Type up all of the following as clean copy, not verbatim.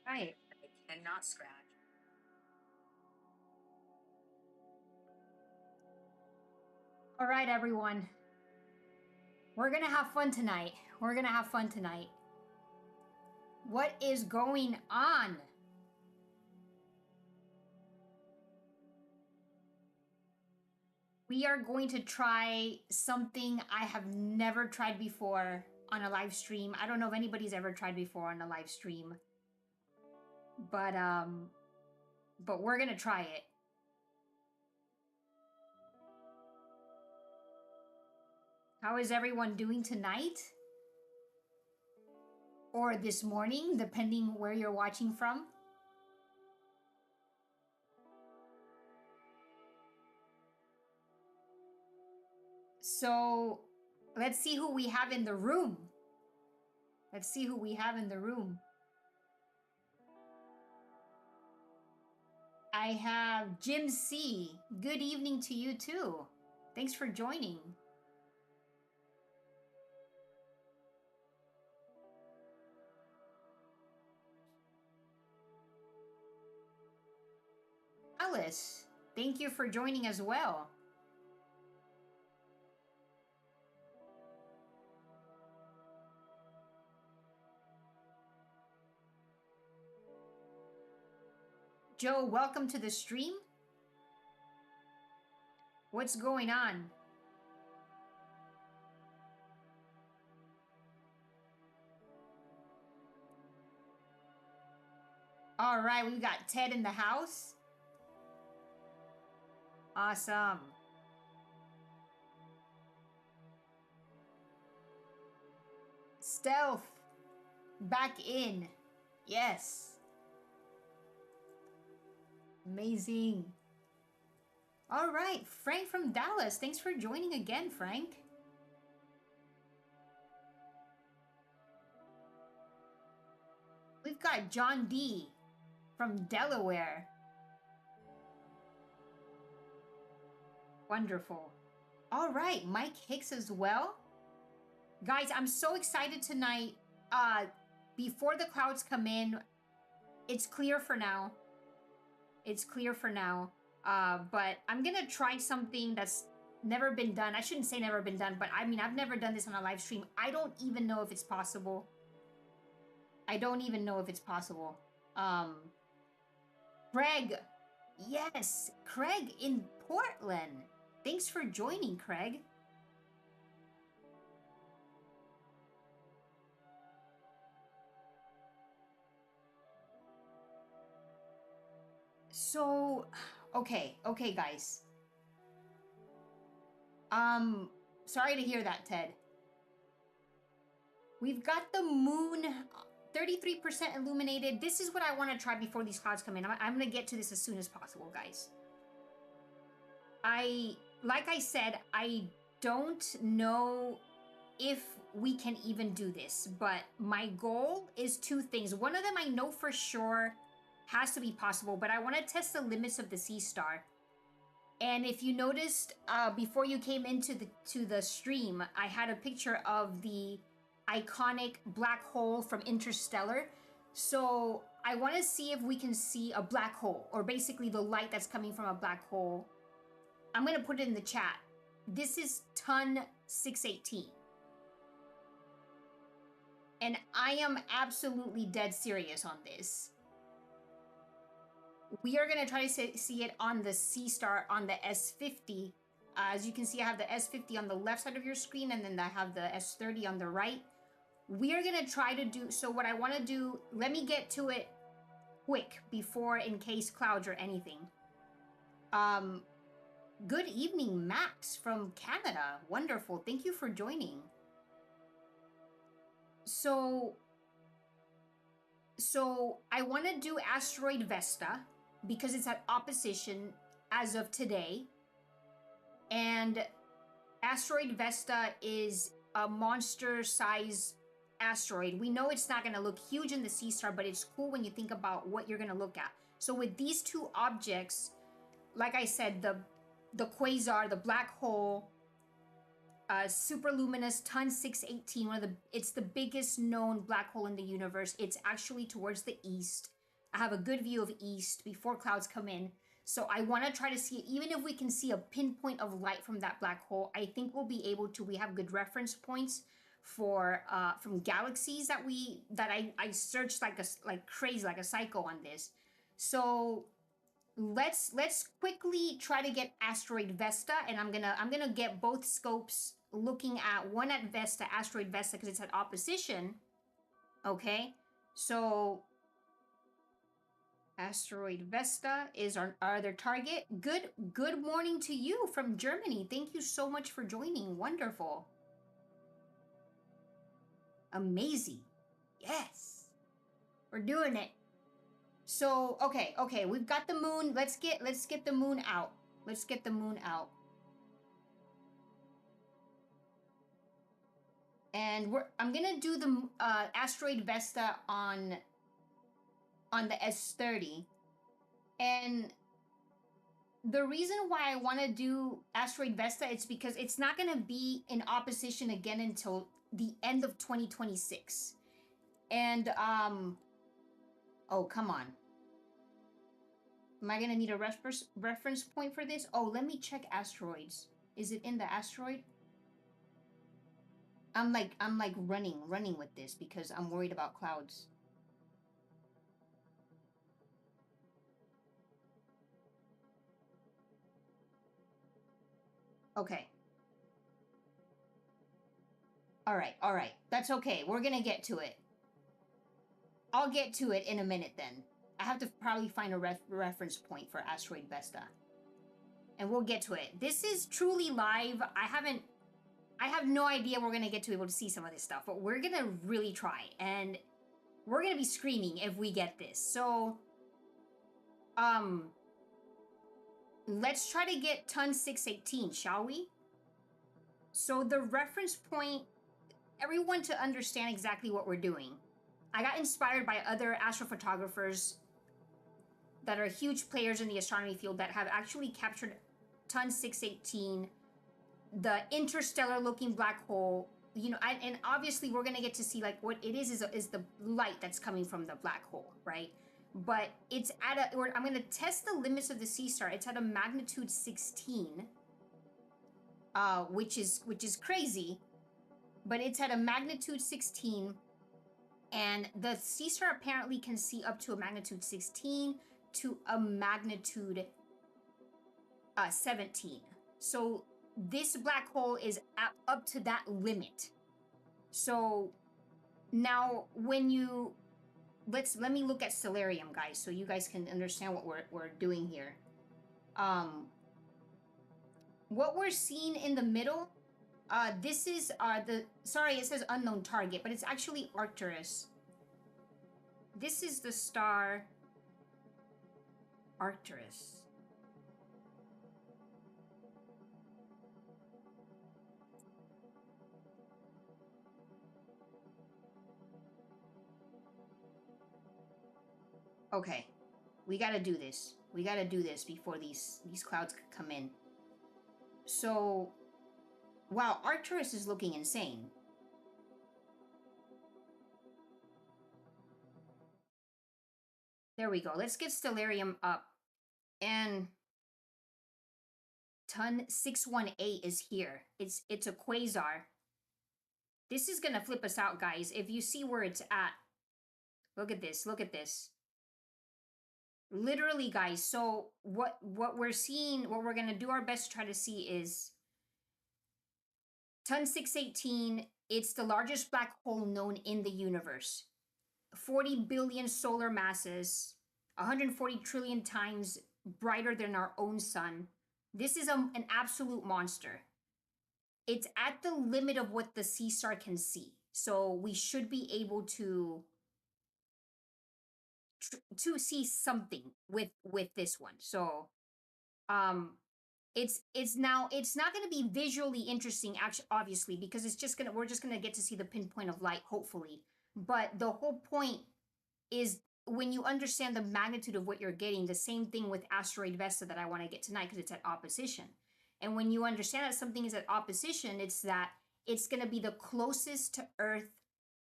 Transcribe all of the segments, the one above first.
Right. I cannot scratch. All right, everyone. We're gonna have fun tonight. We're gonna have fun tonight. What is going on? We are going to try something I have never tried before on a live stream. I don't know if anybody's ever tried before on a live stream. But we're gonna try it. How is everyone doing tonight? Or this morning, depending where you're watching from? So, let's see who we have in the room. Let's see who we have in the room. I have Jim C. Good evening to you too. Thanks for joining. Alice, thank you for joining as well. Joe, welcome to the stream. What's going on? All right, we've got Ted in the house. Awesome. Stealth, back in. Yes. Amazing. All right, Frank from Dallas. Thanks for joining again, Frank. We've got John D. from Delaware. Wonderful. All right, Mike Hicks as well. Guys, I'm so excited tonight. Before the clouds come in, it's clear for now. It's clear for now. But I'm gonna try something that's never been done. I shouldn't say never been done, but I mean, I've never done this on a live stream. I don't even know if it's possible. I don't even know if it's possible. Craig. Yes, Craig in Portland. Thanks for joining, Craig. So, okay, guys. Sorry to hear that, Ted. We've got the moon 33% illuminated. This is what I want to try before these clouds come in. I'm going to get to this as soon as possible, guys. Like I said, I don't know if we can even do this, but my goal is two things. One of them I know for sure has to be possible, but I want to test the limits of the Seestar. And if you noticed, before you came into the stream, I had a picture of the iconic black hole from Interstellar. So I want to see if we can see a black hole, or basically the light that's coming from a black hole. I'm going to put it in the chat. This is ton 618. And I am absolutely dead serious on this. We are going to try to see it on the Seestar on the S50. As you can see, I have the S50 on the left side of your screen, and then I have the S30 on the right. We are going to try to do, so what I want to do, let me get to it quick before, in case clouds or anything. Good evening, Max from Canada. Wonderful. Thank you for joining. So I want to do Asteroid Vesta because it's at opposition as of today. And Asteroid Vesta is a monster size asteroid. We know it's not going to look huge in the Seestar, but it's cool when you think about what you're going to look at. So with these two objects, like I said, the quasar, the black hole, superluminous ton 618, it's the biggest known black hole in the universe. It's actually towards the east. I have a good view of east before clouds come in. So I want to try to see, even if we can see a pinpoint of light from that black hole, I think we'll be able to. We have good reference points for from galaxies that I searched like crazy, like a psycho on this. So let's quickly try to get asteroid Vesta, and I'm gonna get both scopes looking at one at Vesta, asteroid Vesta, because it's at opposition. Okay, so asteroid Vesta is our other target. Good morning to you from Germany. Thank you so much for joining. Wonderful. Amazing. Yes. We're doing it. So, okay, we've got the moon. Let's get the moon out. Let's get the moon out. And I'm gonna do the asteroid Vesta on the S30. And the reason why I want to do asteroid Vesta, it's because it's not gonna be in opposition again until the end of 2026. And oh, come on. Am I gonna need a reference point for this? Oh, let me check asteroids. Is it in the asteroid? I'm like running with this because I'm worried about clouds. Okay. All right. That's okay. We're gonna get to it. I'll get to it in a minute then. I have to probably find a reference point for asteroid Vesta. And we'll get to it. This is truly live. I have no idea we're gonna get to be able to see some of this stuff, but we're gonna really try. And we're gonna be screaming if we get this. So, let's try to get ton 618, shall we? So the reference point, everyone to understand exactly what we're doing. I got inspired by other astrophotographers that are huge players in the astronomy field that have actually captured ton 618, the interstellar looking black hole. You know, and obviously we're gonna get to see like what it is the light that's coming from the black hole, right? But it's at a, I'm gonna test the limits of the Seestar. It's at a magnitude 16, which is crazy, but it's at a magnitude 16, and the Seestar apparently can see up to a magnitude 16 to a magnitude 17. So this black hole is up to that limit. So now when you let me look at stellarium, guys, so you guys can understand what we're doing here. What we're seeing in the middle, this is sorry, it says unknown target, but it's actually Arcturus. This is the star Arcturus. Okay, we gotta do this. We gotta do this before these clouds come in. So, wow, Arcturus is looking insane. There we go. Let's get stellarium up. And ton 618 is here. It's a quasar. This is gonna flip us out, guys. If you see where it's at, look at this. Look at this. Literally, guys. So what we're seeing, what we're gonna do our best to try to see is ton 618. It's the largest black hole known in the universe. 40 billion solar masses, 140 trillion times brighter than our own sun. This is an absolute monster. It's at the limit of what the Seestar can see. So we should be able to see something with this one. So it's not going to be visually interesting, actually, obviously, because we're just going to get to see the pinpoint of light, hopefully. But the whole point is when you understand the magnitude of what you're getting, the same thing with asteroid Vesta that I want to get tonight because it's at opposition. And when you understand that something is at opposition, it's that it's going to be the closest to Earth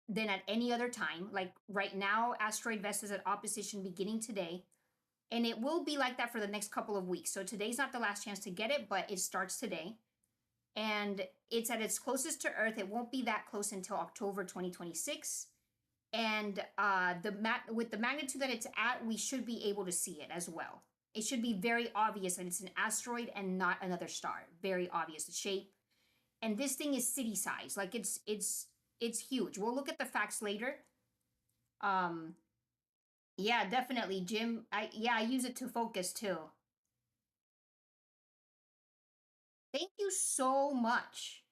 than at any other time. Like right now, asteroid Vesta is at opposition beginning today. And it will be like that for the next couple of weeks. So today's not the last chance to get it, but it starts today. And it's at its closest to Earth. It won't be that close until October 2026. And with the magnitude that it's at, we should be able to see it as well. It should be very obvious that it's an asteroid and not another star. Very obvious, the shape. And this thing is city size. Like it's huge. We'll look at the facts later. Yeah, definitely, Jim. I use it to focus too. Thank you so much.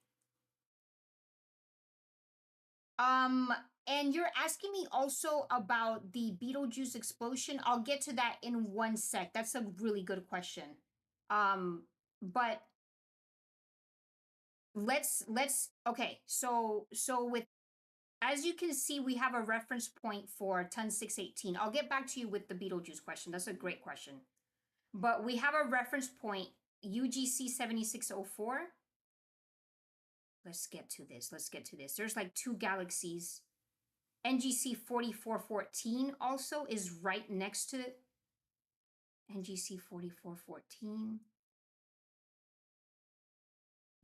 And you're asking me also about the Betelgeuse explosion. I'll get to that in one sec. That's a really good question. But let's okay. So with, as you can see, we have a reference point for ton 618. I'll get back to you with the Betelgeuse question. That's a great question. But we have a reference point, UGC 7604. Let's get to this. There's like two galaxies. NGC 4414 also is right next to NGC 4414.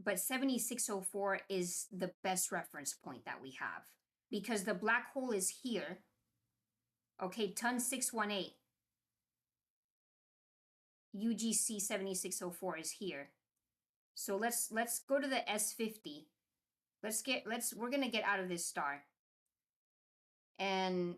But 7604 is the best reference point that we have because the black hole is here. Okay, ton 618. UGC 7604 is here. So let's go to the S50. We're going to get out of this star. And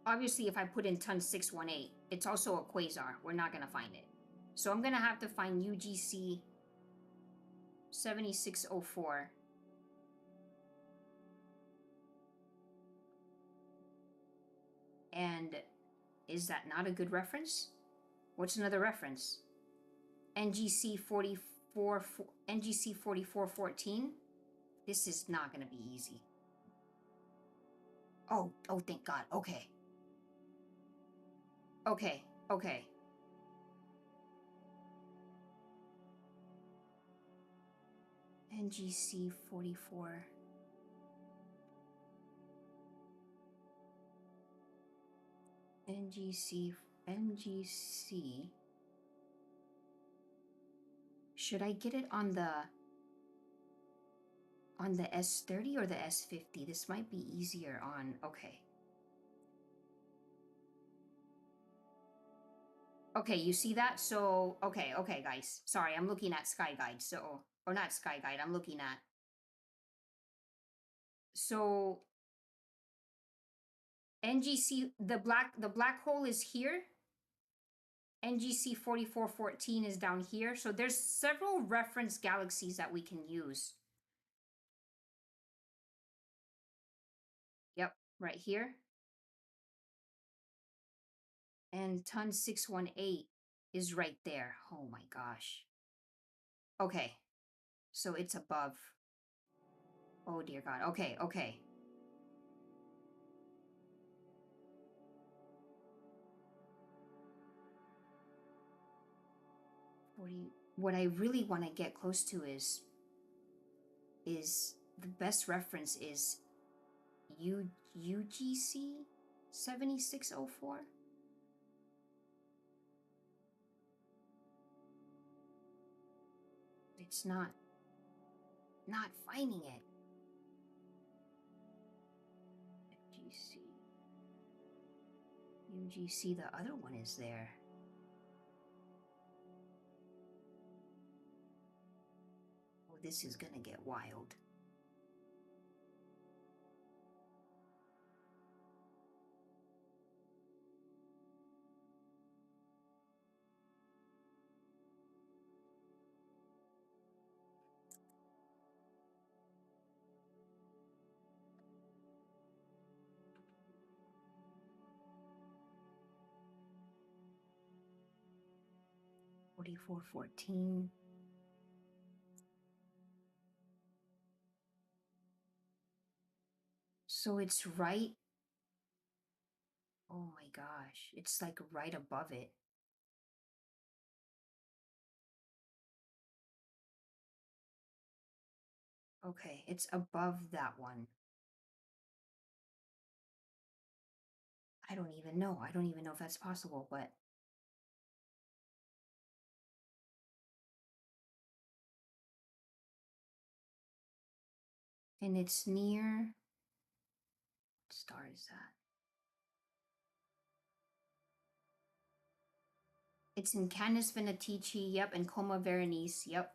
obviously if I put in ton 618, it's also a quasar. We're not going to find it. So I'm going to have to find UGC 7604. And is that not a good reference? What's another reference? NGC 4414. This is not going to be easy. Oh, thank God. Okay. NGC 44. NGC. Should I get it on the S30 or the S50? This might be easier on, okay. Okay, you see that? So, okay, guys. Sorry, I'm looking at Sky Guide, so, or not Sky Guide, I'm looking at. So, NGC, the black hole is here. NGC 4414 is down here. So there's several reference galaxies that we can use. Yep, right here. And ton 618 is right there. Oh my gosh. Okay, so it's above. Oh dear God. Okay. 40. What I really want to get close to is the best reference is UGC 7604. It's not finding it. UGC, the other one is there. Oh, this is gonna get wild. $44.14. So it's right gosh. It's like right above it. Okay, it's above that one. I don't even know. I don't even know if that's possible, but and it's near. What star is that? It's in Canis Venatici, yep, and Coma Berenice, yep.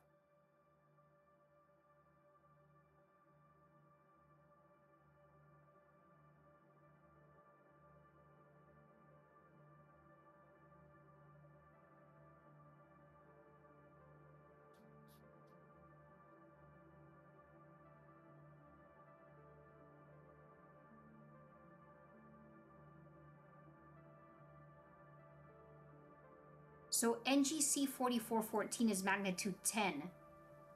So NGC 4414 is magnitude 10.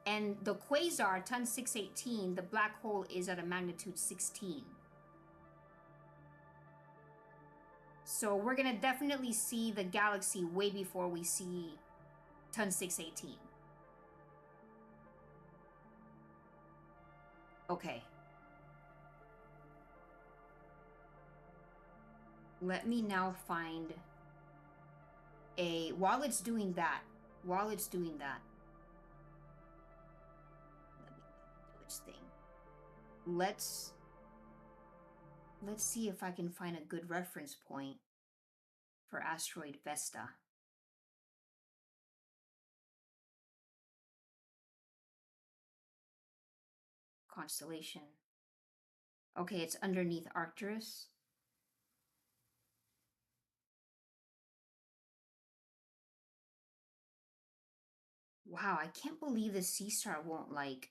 And the quasar, Ton 618, the black hole is at a magnitude 16. So we're going to definitely see the galaxy way before we see Ton 618. Okay. Let me now find a... While it's doing that, let me do its thing. Let's see if I can find a good reference point for asteroid Vesta. Constellation. Okay, it's underneath Arcturus. Wow, I can't believe the Seestar won't, like,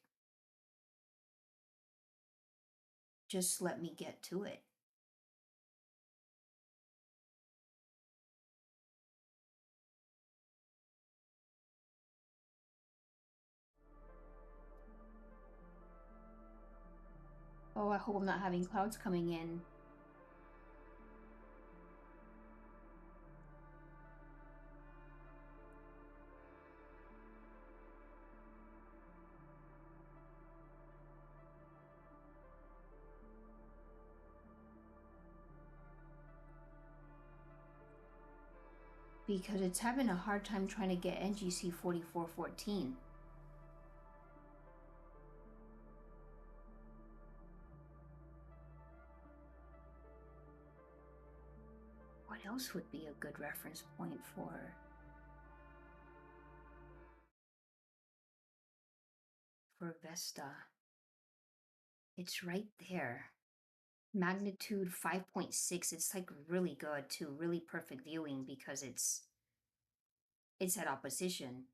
just let me get to it. Oh, I hope I'm not having clouds coming in. Because it's having a hard time trying to get NGC 4414. What else would be a good reference point for Vesta? It's right there. Magnitude 5.6. It's like really good too, really perfect viewing because it's at opposition.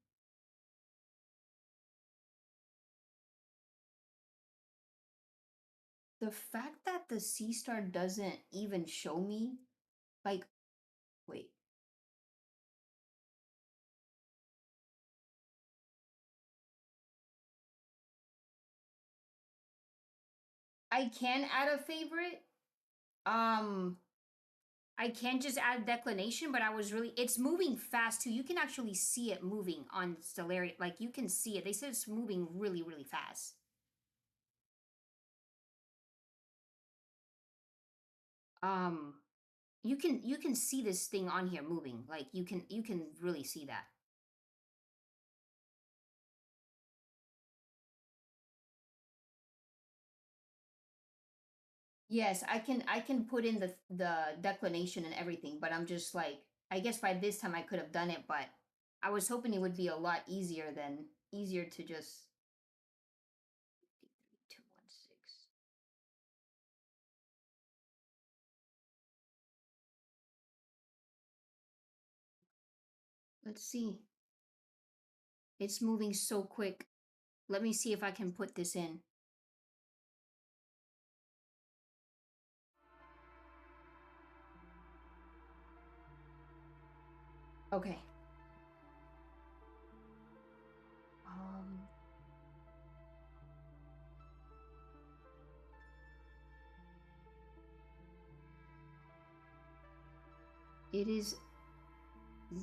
The fact that the Seestar doesn't even show me, like, wait. I can add a favorite. I can't just add declination, but I was really, it's moving fast too. You can actually see it moving on Stellarium. Like you can see it. They said it's moving really, really fast. You can see this thing on here moving. Like you can really see that. Yes, I can put in the declination and everything, but I'm just like, I guess by this time I could have done it, but I was hoping it would be a lot easier to just 216. Let's see. It's moving so quick. Let me see if I can put this in. Okay. It is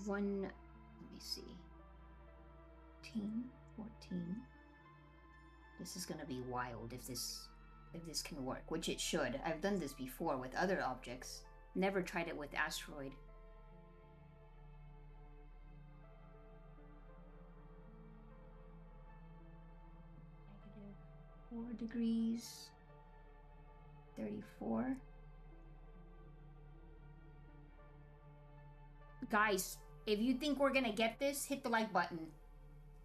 one, let me see, 14. This is gonna be wild if this can work, which it should. I've done this before with other objects. Never tried it with asteroid. -4 degrees, 34. Guys, if you think we're gonna get this, hit the like button.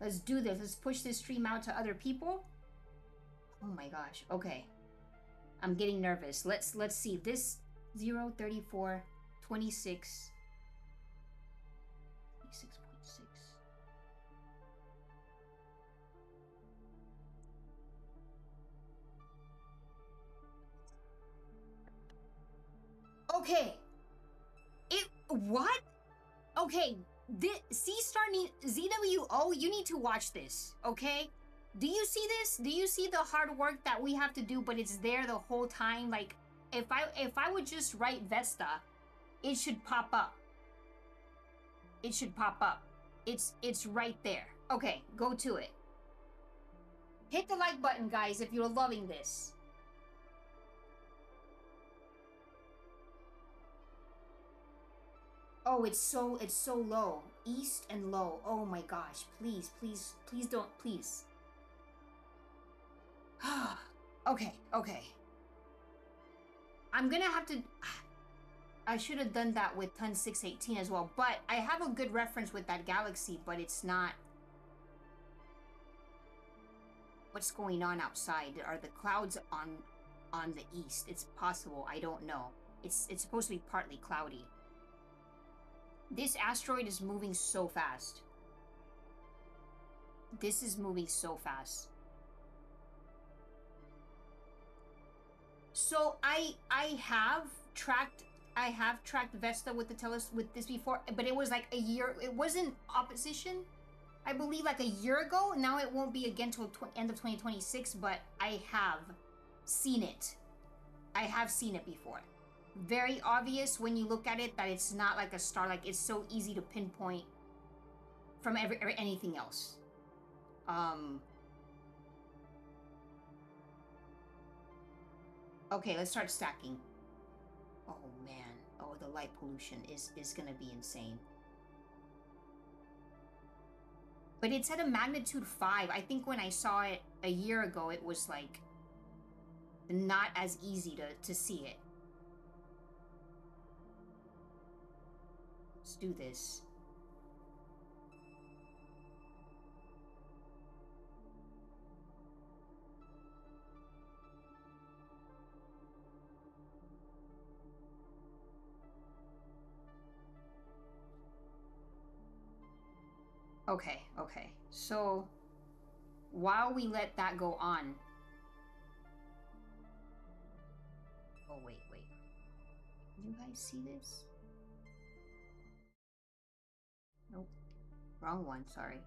Let's do this. Let's push this stream out to other people. Oh my gosh. Okay. I'm getting nervous. Let's see. This 0, 34, 26. 26.6. Okay. What? Okay. Seestar ZWO, you need to watch this, okay? Do you see this? Do you see the hard work that we have to do, but it's there the whole time? Like, if I would just write Vesta, it should pop up. It should pop up. It's right there. Okay, go to it. Hit the like button, guys, if you're loving this. Oh, it's so low. East and low. Oh my gosh. Please don't, please. Okay. I'm gonna have to... I should have done that with Ton 618 as well, but I have a good reference with that galaxy, but it's not... What's going on outside? Are the clouds on the east? It's possible. I don't know. It's supposed to be partly cloudy. This asteroid is moving so fast. This is moving so fast. So I have tracked Vesta with with this before, but it was like a year. It wasn't opposition, I believe, like a year ago. Now it won't be again till end of 2026, but I have seen it. I have seen it before. Very obvious when you look at it that it's not like a star. Like, it's so easy to pinpoint from anything else. Okay, let's start stacking. Oh man, oh, the light pollution is gonna be insane. But it's at a magnitude 5. I think when I saw it a year ago, it was like not as easy to see it. Let's do this. Okay. So, while we let that go on... Oh, wait. You guys see this? Nope. Wrong one, sorry.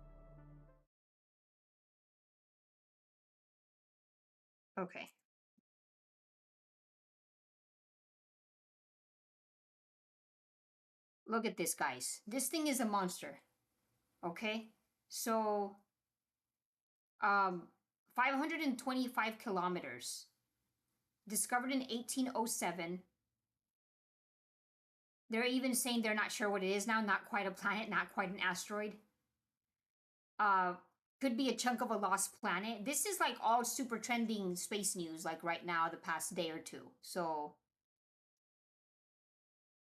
Okay. Look at this, guys. This thing is a monster. Okay? So, 525 kilometers. Discovered in 1807. They're even saying they're not sure what it is now. Not quite a planet, not quite an asteroid. Could be a chunk of a lost planet. This is like all super trending space news, like right now, the past day or two. So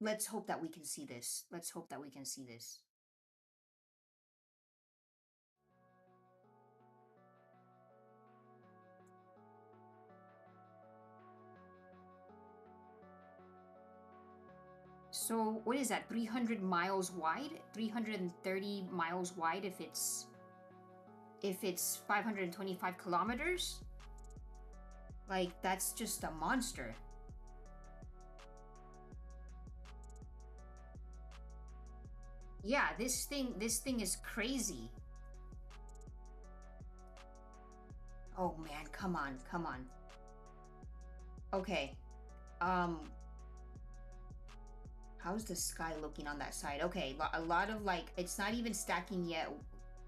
let's hope that we can see this. Let's hope that we can see this. So what is that? 300 miles wide? 330 miles wide if it's 525 kilometers? Like, that's just a monster. Yeah, this thing is crazy. Oh man, come on. Okay. How's the sky looking on that side? Okay, a lot of like, it's not even stacking yet.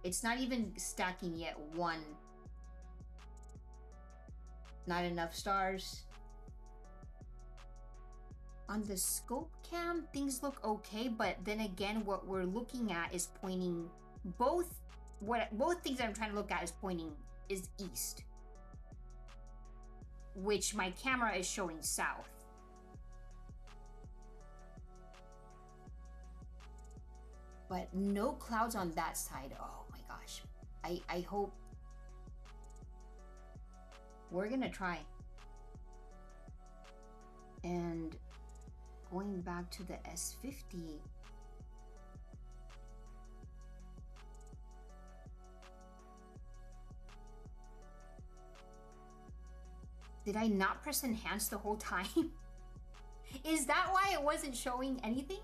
It's not even stacking yet one. Not enough stars. On the scope cam, things look okay, but then again, what we're looking at is pointing both things that I'm trying to look at is east, which my camera is showing south. But no clouds on that side. Oh my gosh. I hope. We're gonna try. And going back to the S50. Did I not press enhance the whole time? Is that why it wasn't showing anything?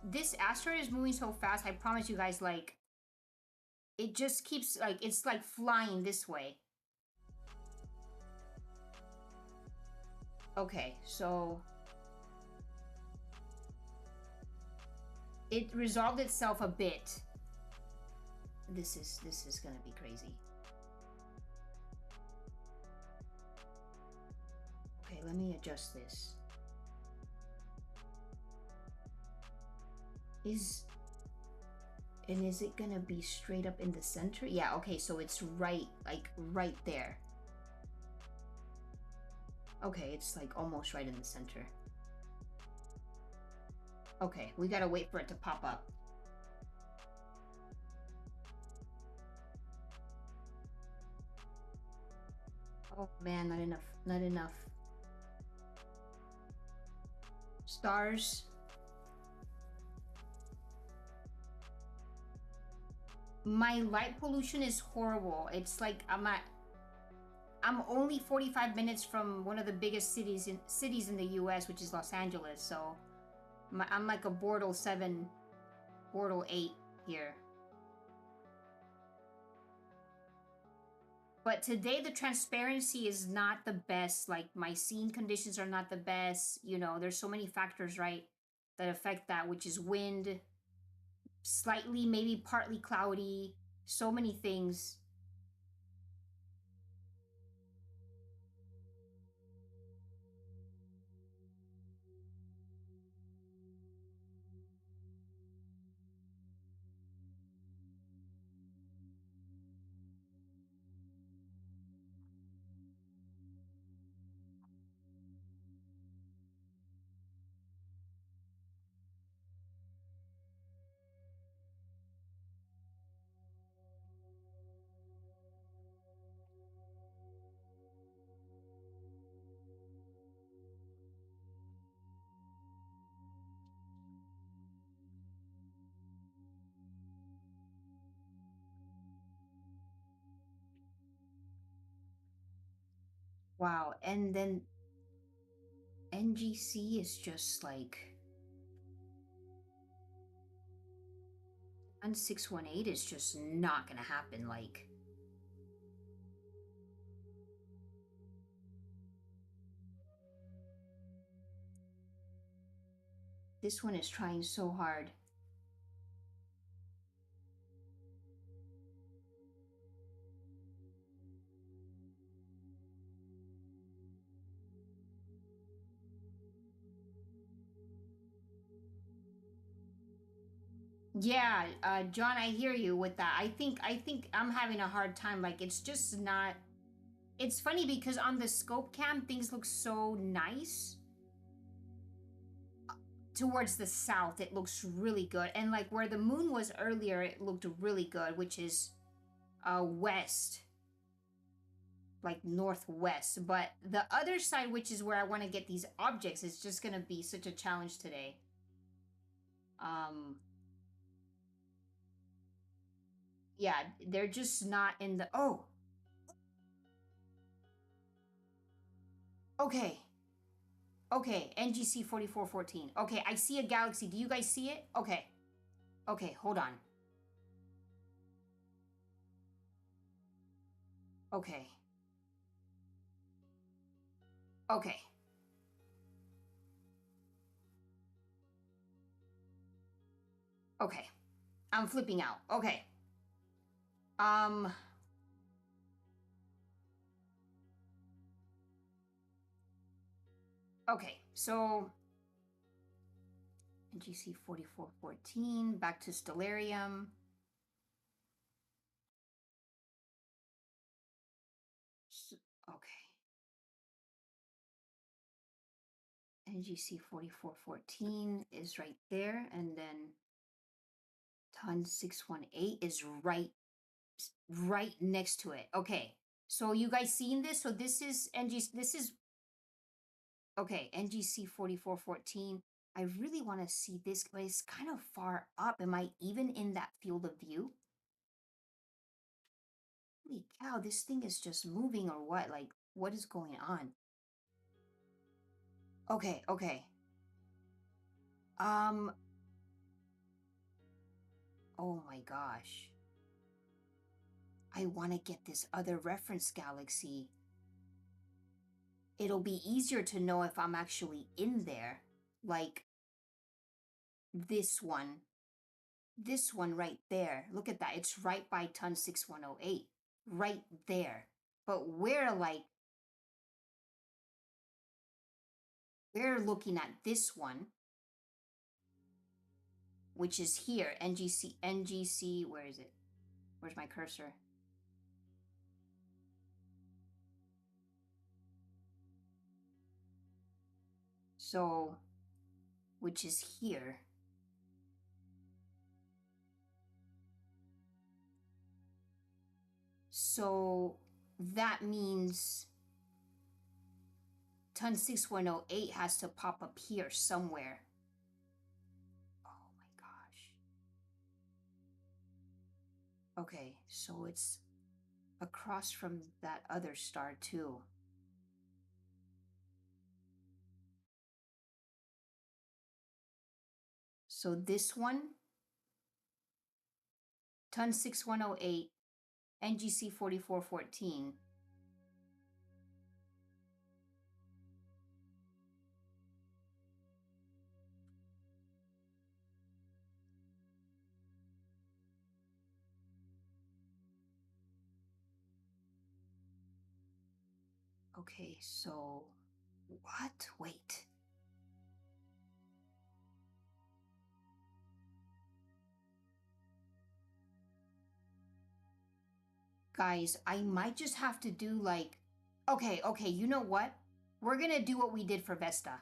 This asteroid is moving so fast, I promise you guys, like, it just keeps, like, it's like flying this way. Okay, so it resolved itself a bit. This is gonna be crazy. Okay, let me adjust this. Is it gonna be straight up in the center? Yeah, okay, so it's right, like, right there. Okay, it's like almost right in the center. Okay, we gotta wait for it to pop up. Oh man, not enough. Stars. My light pollution is horrible. It's like I'm only 45 minutes from one of the biggest cities in the US, which is Los Angeles, so I'm like a Bortle 7, Bortle 8 here. But today the transparency is not the best. Like, my scene conditions are not the best. You know, there's so many factors, right, that affect that, which is wind, slightly, maybe partly cloudy, so many things. Wow, and then NGC is just like, and 618 is just not gonna happen. Like, this one is trying so hard. Yeah, John, I hear you with that. I think I'm having a hard time. Like, it's just not. It's funny because on the scope cam, things look so nice. Towards the south, it looks really good, and like where the moon was earlier, it looked really good, which is west, like northwest. But the other side, which is where I want to get these objects, is just gonna be such a challenge today. Yeah, they're just not in the. Oh, okay. Okay, NGC 4414. Okay, I see a galaxy. Do you guys see it? Okay. Okay, hold on. Okay. Okay. Okay. I'm flipping out. Okay. Um. Okay, so NGC 4414, back to Stellarium. Okay. NGC 4414 is right there, and then Ton 618 is right next to it. Okay. So you guys seen this? So this is NGC, this is okay, NGC 4414. I really want to see this, but it's kind of far up. Am I even in that field of view? Holy cow, this thing is just moving or what? Like, what is going on? Okay, okay. Um, oh my gosh. I want to get this other reference galaxy. It'll be easier to know if I'm actually in there. Like this one. This one right there. Look at that. It's right by Ton 6108. Right there. But we're looking at this one, which is here. NGC, where is it? Where's my cursor? So, which is here. So that means Ton 6108 has to pop up here somewhere. Oh my gosh. Okay, so it's across from that other star too. So this one, Ton 6108, NGC 4414. Okay, so what? Wait. Guys, I might just have to do like, okay, you know what? We're gonna do what we did for Vesta.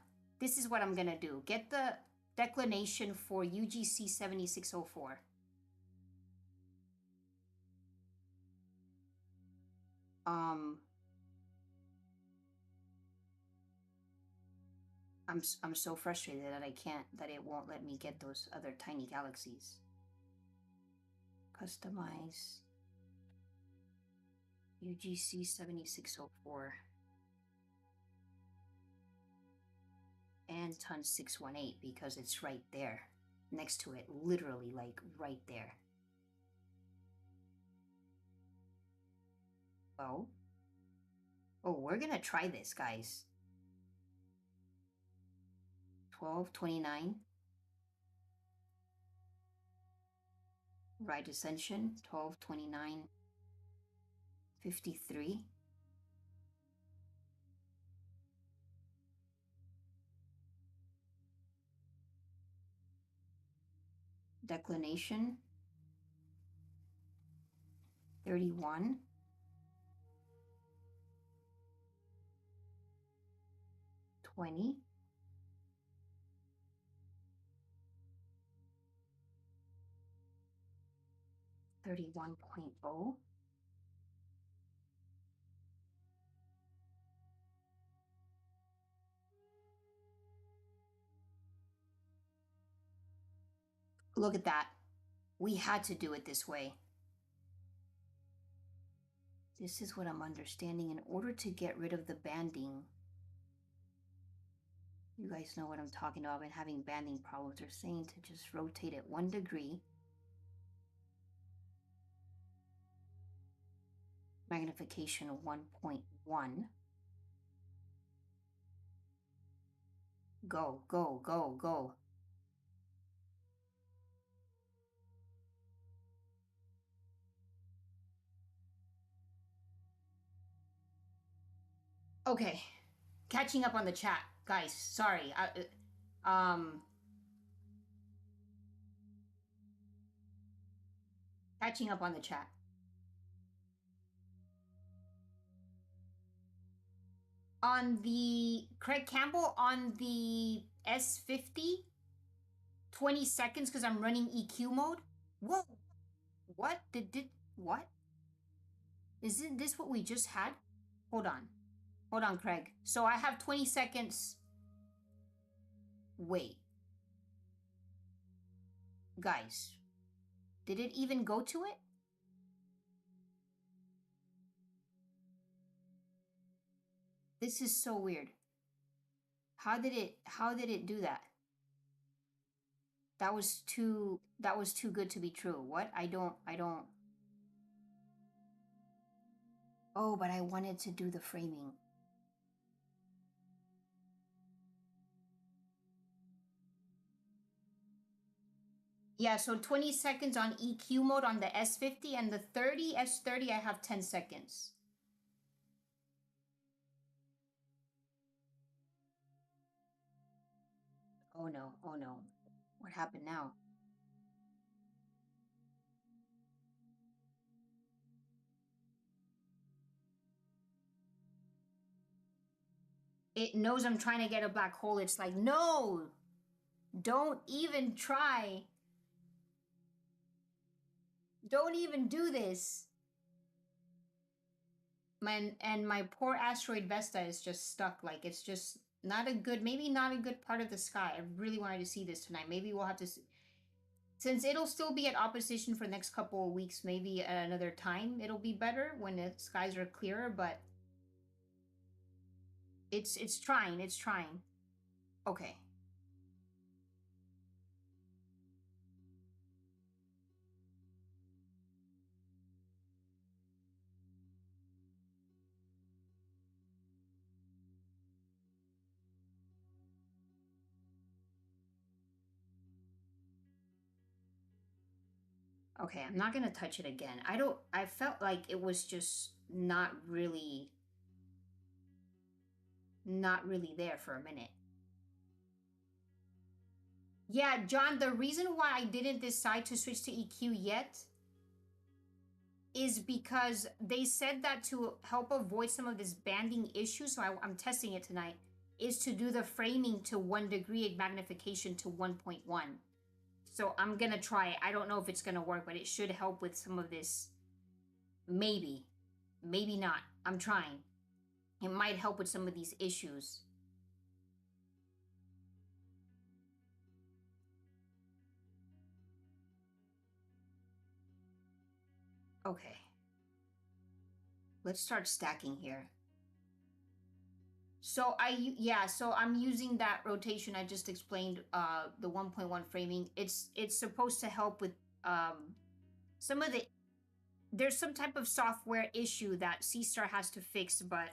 This is what I'm gonna do. Get the declination for UGC 7604. I'm so frustrated that I can't, that it won't let me get those other tiny galaxies. Customize UGC 7604 and Ton 618 because it's right there next to it, literally like right there. Oh, we're gonna try this, guys. 1229 right ascension, 1229 53. Declination 31. 20. $31.0. Look at that. We had to do it this way. This is what I'm understanding. In order to get rid of the banding, You guys know what I'm talking about. I've been having banding problems. They're saying to just rotate it 1 degree. Magnification of 1.1. Go, go, go, go. Okay. Catching up on the chat. Guys, sorry. Catching up on the chat. On the Craig Campbell on the S50, 20 seconds because I'm running EQ mode. Whoa, what what? Isn't this what we just had? Hold on, Craig. So I have 20 seconds. Wait, guys, did it even go to it? This is so weird. How did it do that? That was too good to be true. What? I don't. Oh, but I wanted to do the framing. Yeah, so 20 seconds on EQ mode on the S50 and the S30 I have 10 seconds. Oh no, oh no. What happened now? It knows I'm trying to get a black hole. It's like, no, don't even try. Don't even do this. My poor asteroid Vesta is just stuck. Like, it's just not a good, maybe not a good part of the sky. I really wanted to see this tonight. Maybe we'll have to, since it'll still be at opposition for the next couple of weeks, maybe at another time it'll be better when the skies are clearer, but it's trying. Okay. Okay, I'm not gonna touch it again. I felt like it was just not really there for a minute. Yeah, John, the reason why I didn't decide to switch to EQ yet is because they said that to help avoid some of this banding issue, so I'm testing it tonight, is to do the framing to 1 degree magnification to 1.1. So I'm gonna try it. I don't know if it's gonna work, but it should help with some of this. Maybe. Maybe not. I'm trying. It might help with some of these issues. Okay. Let's start stacking here. So I'm using that rotation I just explained, the 1.1 framing. It's supposed to help with some of the, there's some type of software issue that Seestar has to fix, but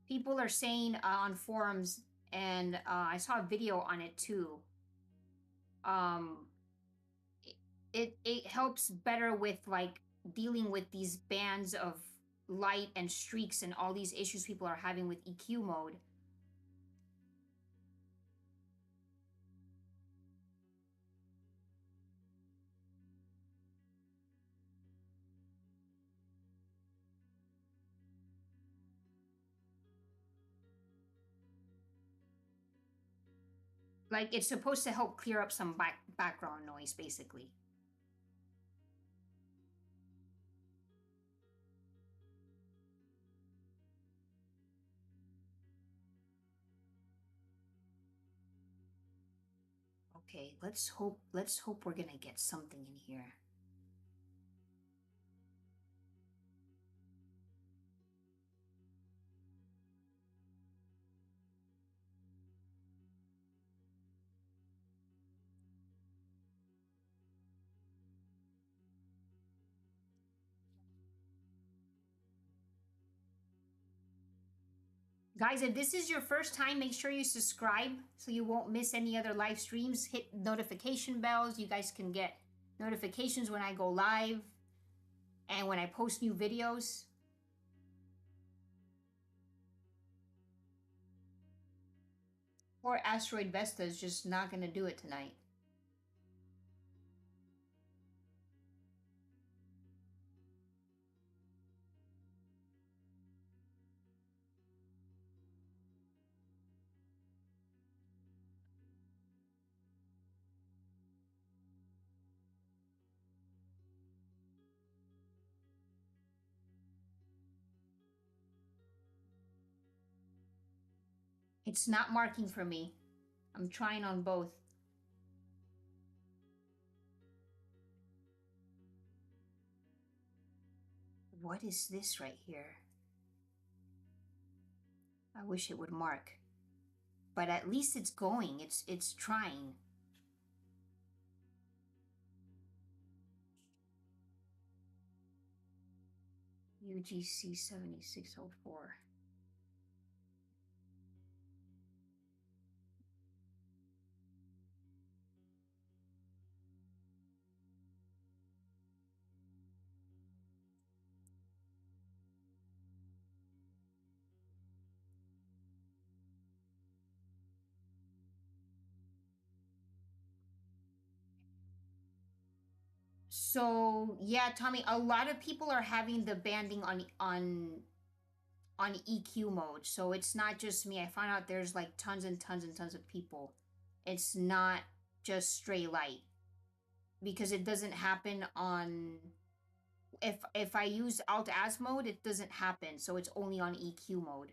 people are saying on forums, and I saw a video on it too. It helps better with like dealing with these bands of light and streaks and all these issues people are having with EQ mode. Like, it's supposed to help clear up some background noise, basically. Okay, let's hope we're gonna get something in here. Guys, if this is your first time, make sure you subscribe so you won't miss any other live streams. Hit notification bells. You guys can get notifications when I go live and when I post new videos. Poor Asteroid Vesta is just not going to do it tonight. It's not marking for me. I'm trying on both. What is this right here? I wish it would mark. But at least it's going. It's trying. UGC 7604. So yeah, Tommy, a lot of people are having the banding on EQ mode. So it's not just me. I found out there's like tons and tons and tons of people. It's not just stray light because it doesn't happen on if I use Alt Az mode, it doesn't happen. So it's only on EQ mode.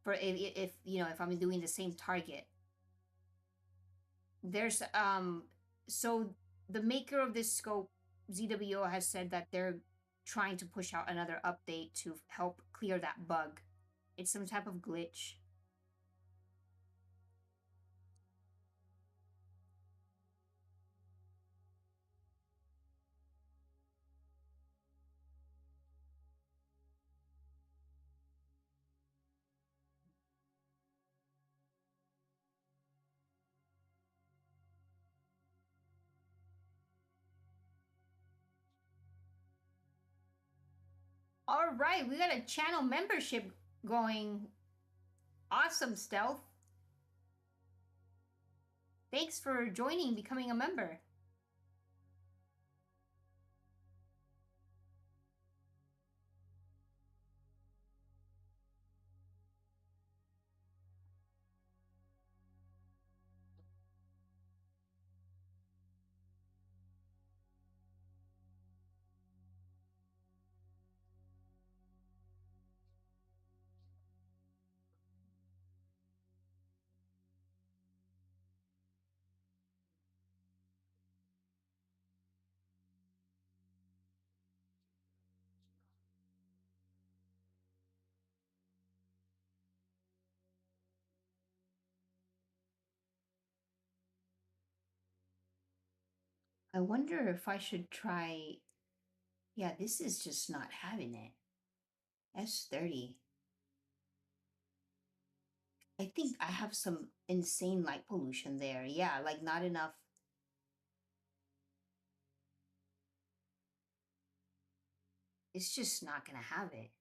For if you know if I'm doing the same target. There's so the maker of this scope, ZWO, has said that they're trying to push out another update to help clear that bug. It's some type of glitch. All right, we got a channel membership going. Awesome, Stealth. Thanks for joining, becoming a member. I wonder if I should try. Yeah, this is just not having it. S30. I think I have some insane light pollution there. Yeah, like not enough. It's just not gonna have it.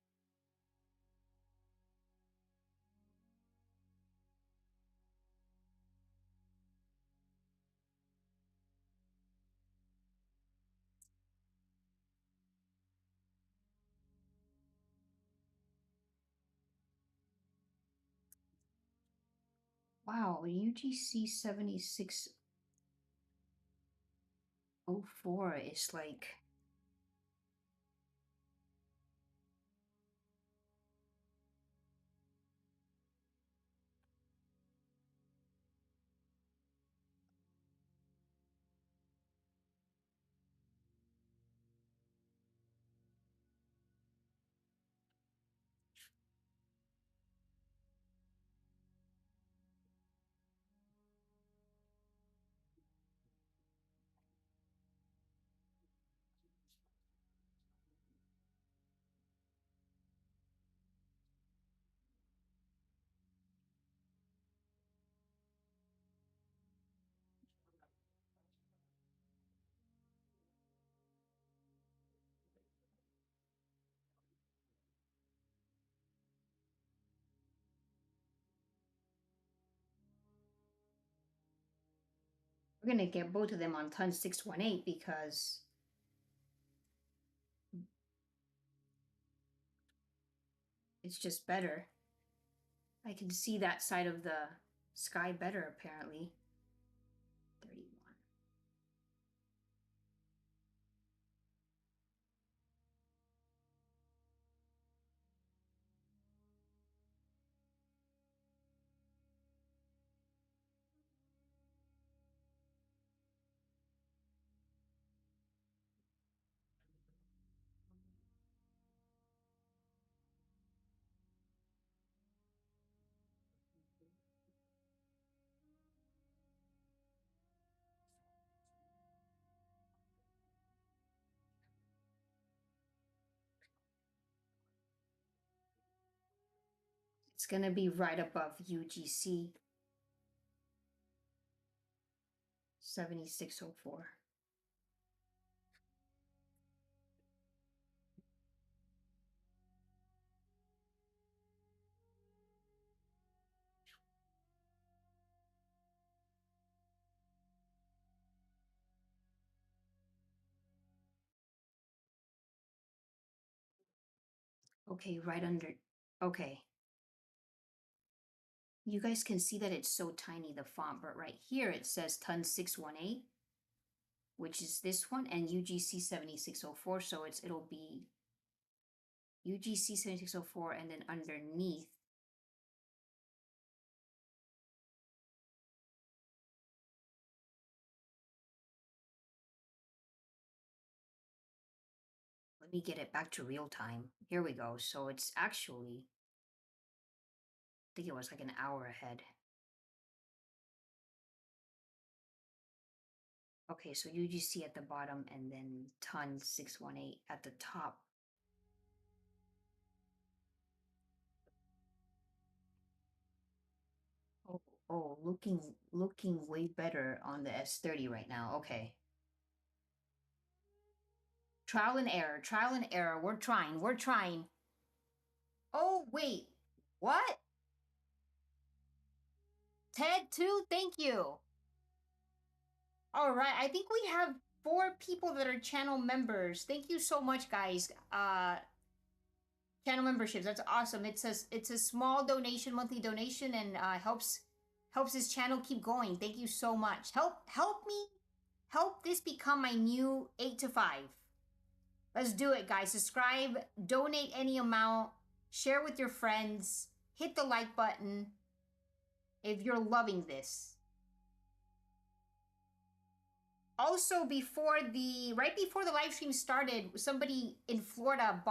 Wow, UGC 7604 is like. We're gonna get both of them on ton 618 because it's just better. I can see that side of the sky better, apparently. 31. It's gonna be right above UGC 7604. Okay, right under. Okay. You guys can see that it's so tiny, the font, but right here it says ton 618, which is this one, and UGC 7604. So it'll be UGC 7604, and then underneath. Let me get it back to real time. Here we go. So it's actually, I think it was like an hour ahead. Okay, so UGC at the bottom and then ton 618 at the top. Oh, looking way better on the S30 right now. Okay. Trial and error, trial and error. We're trying. Oh, wait. What? Ted too? Thank you. All right, I think we have 4 people that are channel members. Thank you so much, guys. Channel memberships. That's awesome. It's a small donation, monthly donation, and helps his channel keep going. Thank you so much. Help this become my new 8 to 5. Let's do it, guys. Subscribe, donate any amount, share with your friends, hit the like button if you're loving this. Also, right before the live stream started, somebody in Florida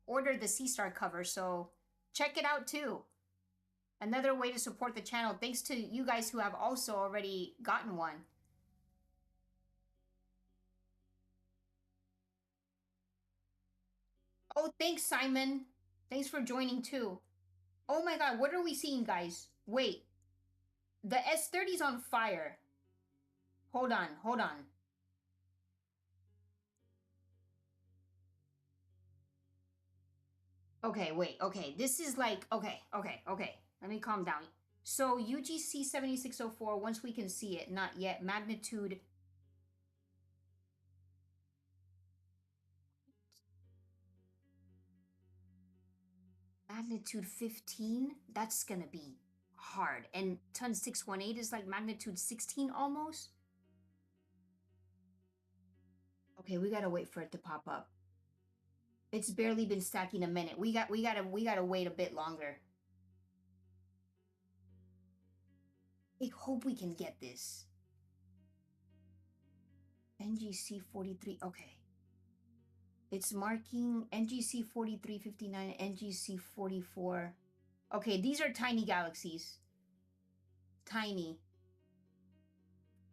ordered the Seestar cover, so check it out too. Another way to support the channel, thanks to you guys who have also already gotten one. Oh, thanks, Simon. Thanks for joining too. Oh my god, what are we seeing, guys? Wait. The S30's on fire. Hold on. Okay, wait. Okay, this is like, okay. Let me calm down. So UGC 7604, once we can see it, not yet. Magnitude. Magnitude 15? That's gonna be hard. And ton 618 is like magnitude 16 almost? Okay, we gotta wait for it to pop up. It's barely been stacking a minute. We gotta wait a bit longer. I hope we can get this. NGC 43. Okay. It's marking NGC 4359, NGC 44. Okay, these are tiny galaxies. Tiny.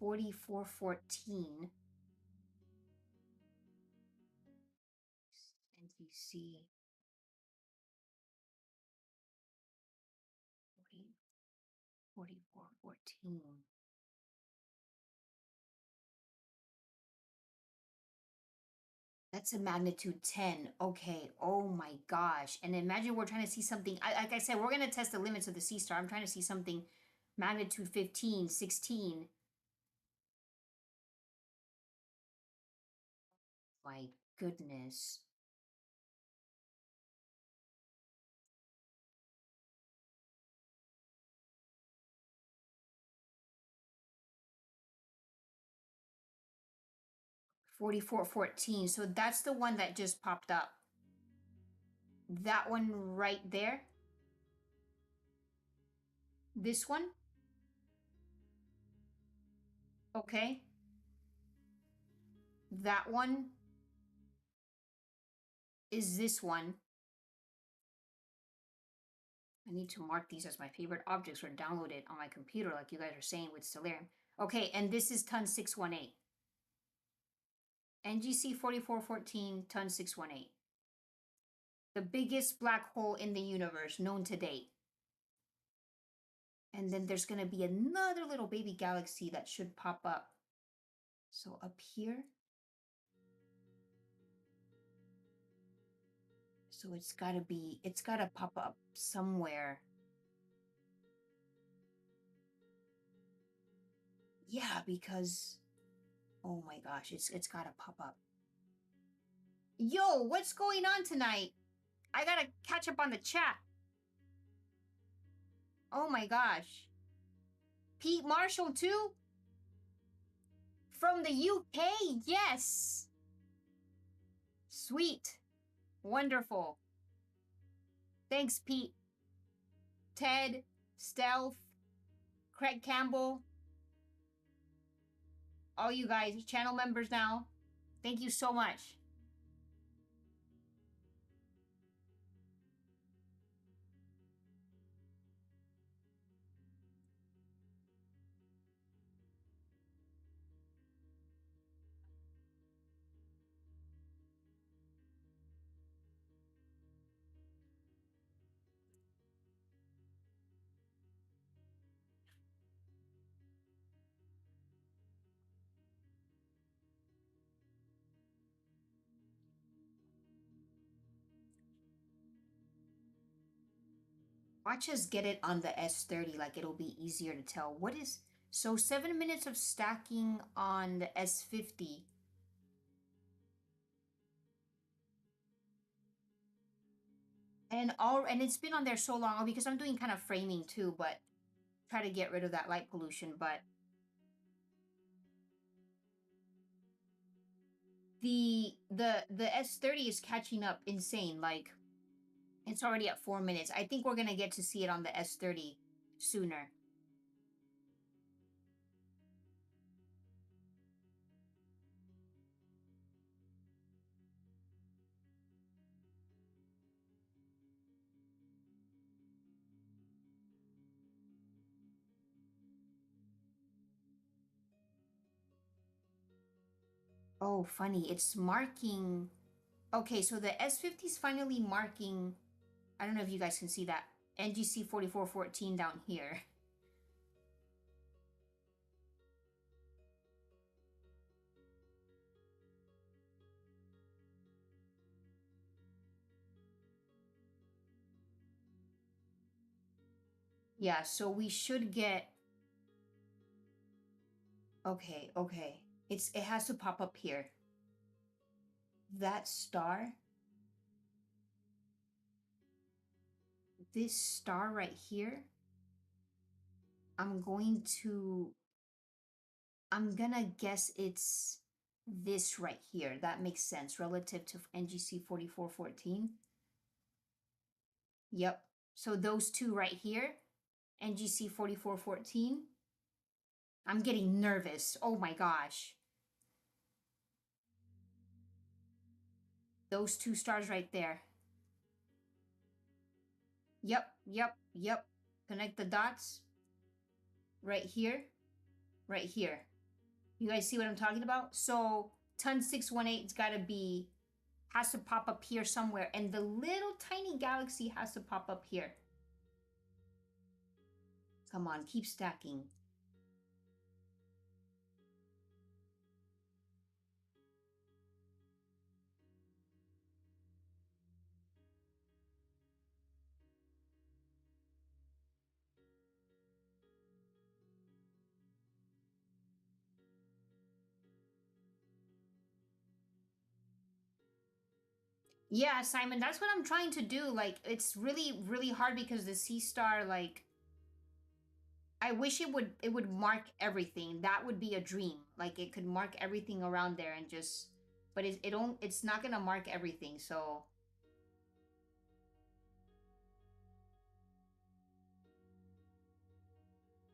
4414. NGC 4414. That's a magnitude 10. Okay. Oh my gosh. And imagine we're trying to see something. Like I said, we're going to test the limits of the Seestar. I'm trying to see something magnitude 15, 16. My goodness. $44.14. So that's the one that just popped up. That one right there. This one. Okay. That one is this one. I need to mark these as my favorite objects or download it on my computer, like you guys are saying with Stellarium. Okay, and this is ton 618. NGC 4414, ton 618. The biggest black hole in the universe known to date. And then there's going to be another little baby galaxy that should pop up. So up here. So it's got to pop up somewhere. Yeah, because, oh my gosh, it's got to pop up. Yo, what's going on tonight? I got to catch up on the chat. Oh my gosh. Pete Marshall too? From the UK, yes. Sweet. Wonderful. Thanks, Pete. Ted, Stealth, Craig Campbell. All you guys, channel members now. Thank you so much. Watch us get it on the S30, like it'll be easier to tell. What is... So 7 minutes of stacking on the S50. And it's been on there so long because I'm doing kind of framing too, but try to get rid of that light pollution. But the S30 is catching up insane. Like it's already at 4 minutes. I think we're gonna get to see it on the S30 sooner. Oh, funny. It's marking... Okay, so the S50 is finally marking... I don't know if you guys can see that. NGC 4414 down here. Yeah, so we should get... Okay, okay. It has to pop up here. That star... This star right here... I'm gonna guess it's this right here. That makes sense relative to NGC 4414. Yep. So those two right here, NGC 4414. I'm getting nervous. Oh my gosh. Those two stars right there. Yep, yep, yep. Connect the dots. Right here. Right here. You guys see what I'm talking about? So ton 618's gotta be... has to pop up here somewhere. And the little tiny galaxy has to pop up here. Come on, keep stacking. Yeah, Simon, that's what I'm trying to do. Like, it's really, really hard because the Seestar, like, I wish it would mark everything. That would be a dream. Like, it could mark everything around there and just, but it's not gonna mark everything. So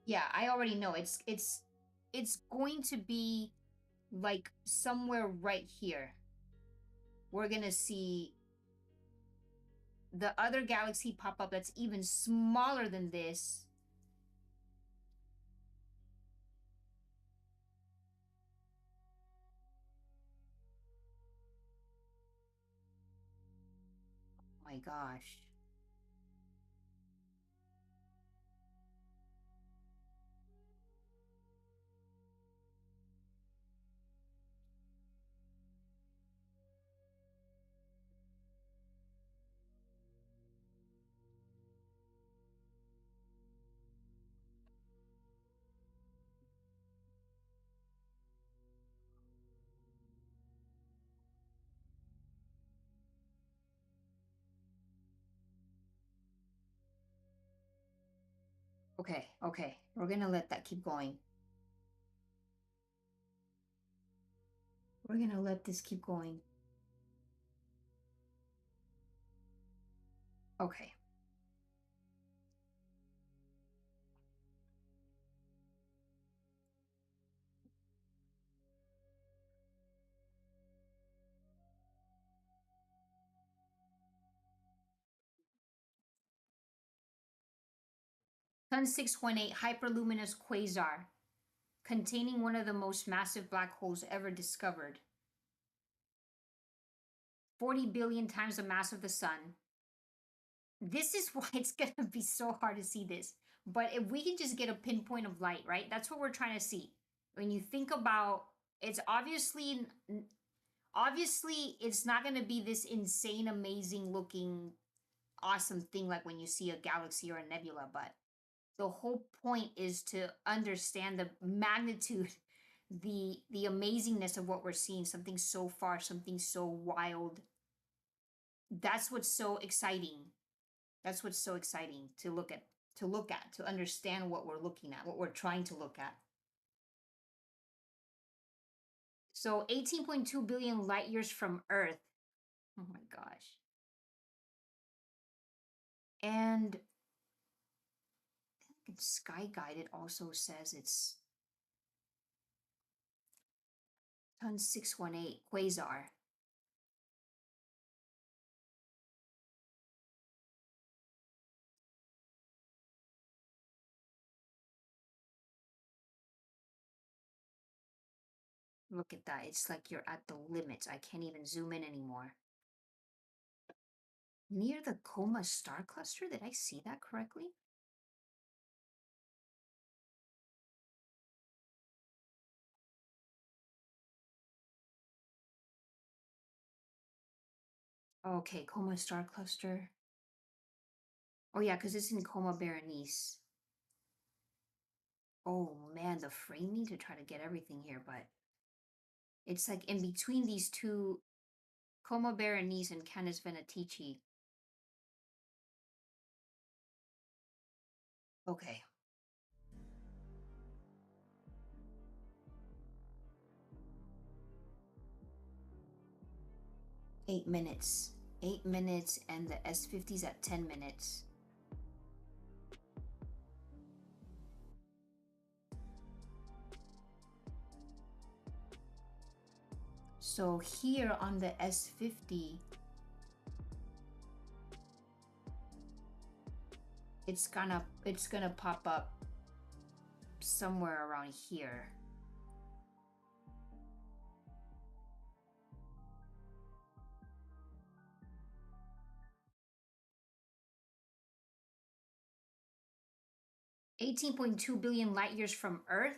yeah, I already know it's going to be like somewhere right here. We're gonna see the other galaxy pop up that's even smaller than this. Oh my gosh. Okay, okay. We're gonna let that keep going. We're gonna let this keep going. Okay. Sun 618 hyperluminous quasar, containing one of the most massive black holes ever discovered. 40 billion times the mass of the sun. This is why it's going to be so hard to see this. But if we can just get a pinpoint of light, right? That's what we're trying to see. When you think about it's obviously it's not going to be this insane amazing looking awesome thing like when you see a galaxy or a nebula, but the whole point is to understand the magnitude, the amazingness of what we're seeing, something so far, something so wild. That's what's so exciting. That's what's so exciting to understand what we're looking at, what we're trying to look at. So 18.2 billion light years from Earth. Oh my gosh. And Sky Guide, it also says it's Sun 618 quasar. Look at that. It's like you're at the limits. I can't even zoom in anymore. Near the Coma star cluster? Did I see that correctly? Okay, Coma star cluster. Oh yeah, because it's in Coma Berenice. Oh man, the framing to try to get everything here, but it's like in between these two, Coma Berenice and Canis Venatici. Okay. Eight minutes. 8 minutes, and the S50's at 10 minutes. So here on the S50, it's gonna pop up somewhere around here. $18.2 billion light years from Earth.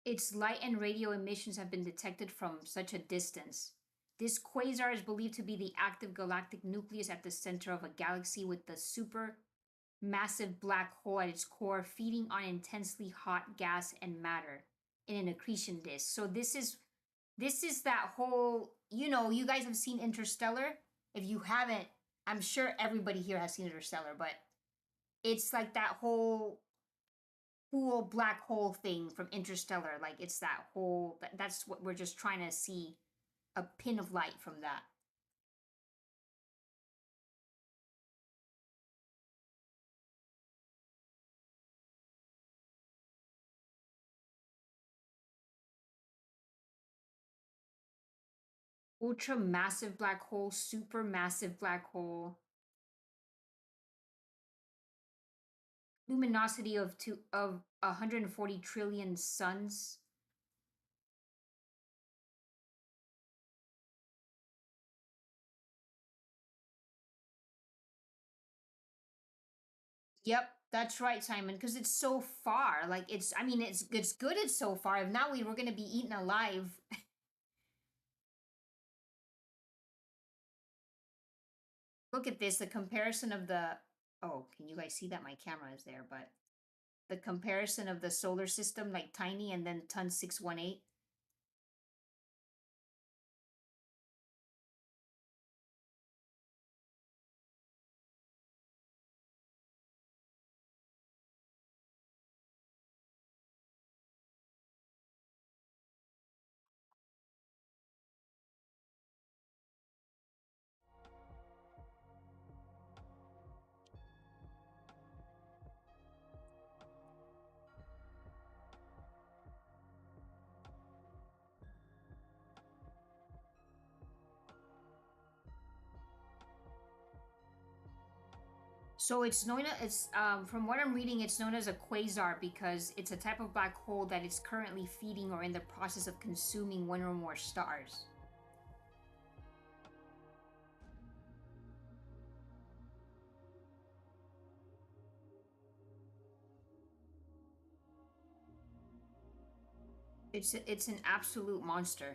Its light and radio emissions have been detected from such a distance. This quasar is believed to be the active galactic nucleus at the center of a galaxy with the supermassive black hole at its core, feeding on intensely hot gas and matter in an accretion disk. So this is This is that whole, you know, you guys have seen Interstellar. If you haven't, I'm sure everybody here has seen Interstellar, but it's like that whole cool black hole thing from Interstellar. Like it's that whole, that's what we're just trying to see, a pin of light from that. Ultra massive black hole, super massive black hole, luminosity of 140 trillion suns. Yep, that's right, Simon. Because it's so far. Like it's, I mean, it's good. It's so far. If not, we were gonna be eaten alive. Look at this. The comparison of the. Oh, can you guys see that my camera is there? But the comparison of the solar system, like tiny, and then ton 618. So it's known as, it's from what I'm reading, it's known as a quasar because it's a type of black hole that is currently feeding or in the process of consuming one or more stars. It's an absolute monster.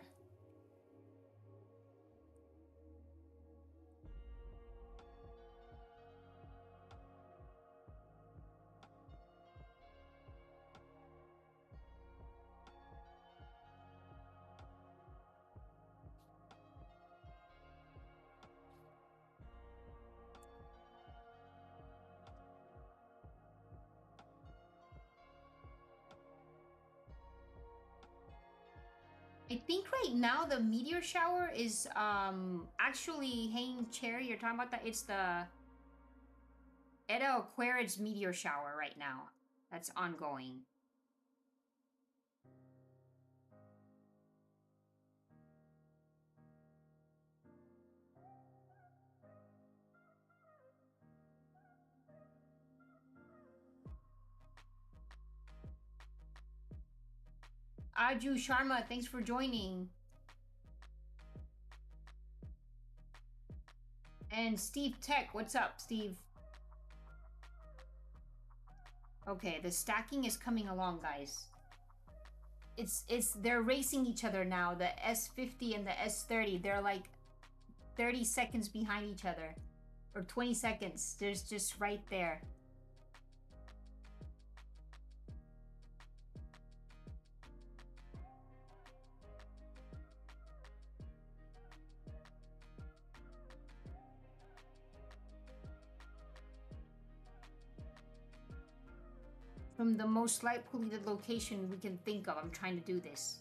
I think right now the meteor shower is actually hanging cherry. You're talking about that? It's the Eta Aquarids meteor shower right now. That's ongoing. Aju Sharma, thanks for joining. And Steve Tech, what's up, Steve? Okay, the stacking is coming along, guys. It's they're racing each other now. The S50 and the S30, they're like 30 seconds behind each other. Or 20 seconds. There's just right there. From the most light polluted location we can think of, I'm trying to do this.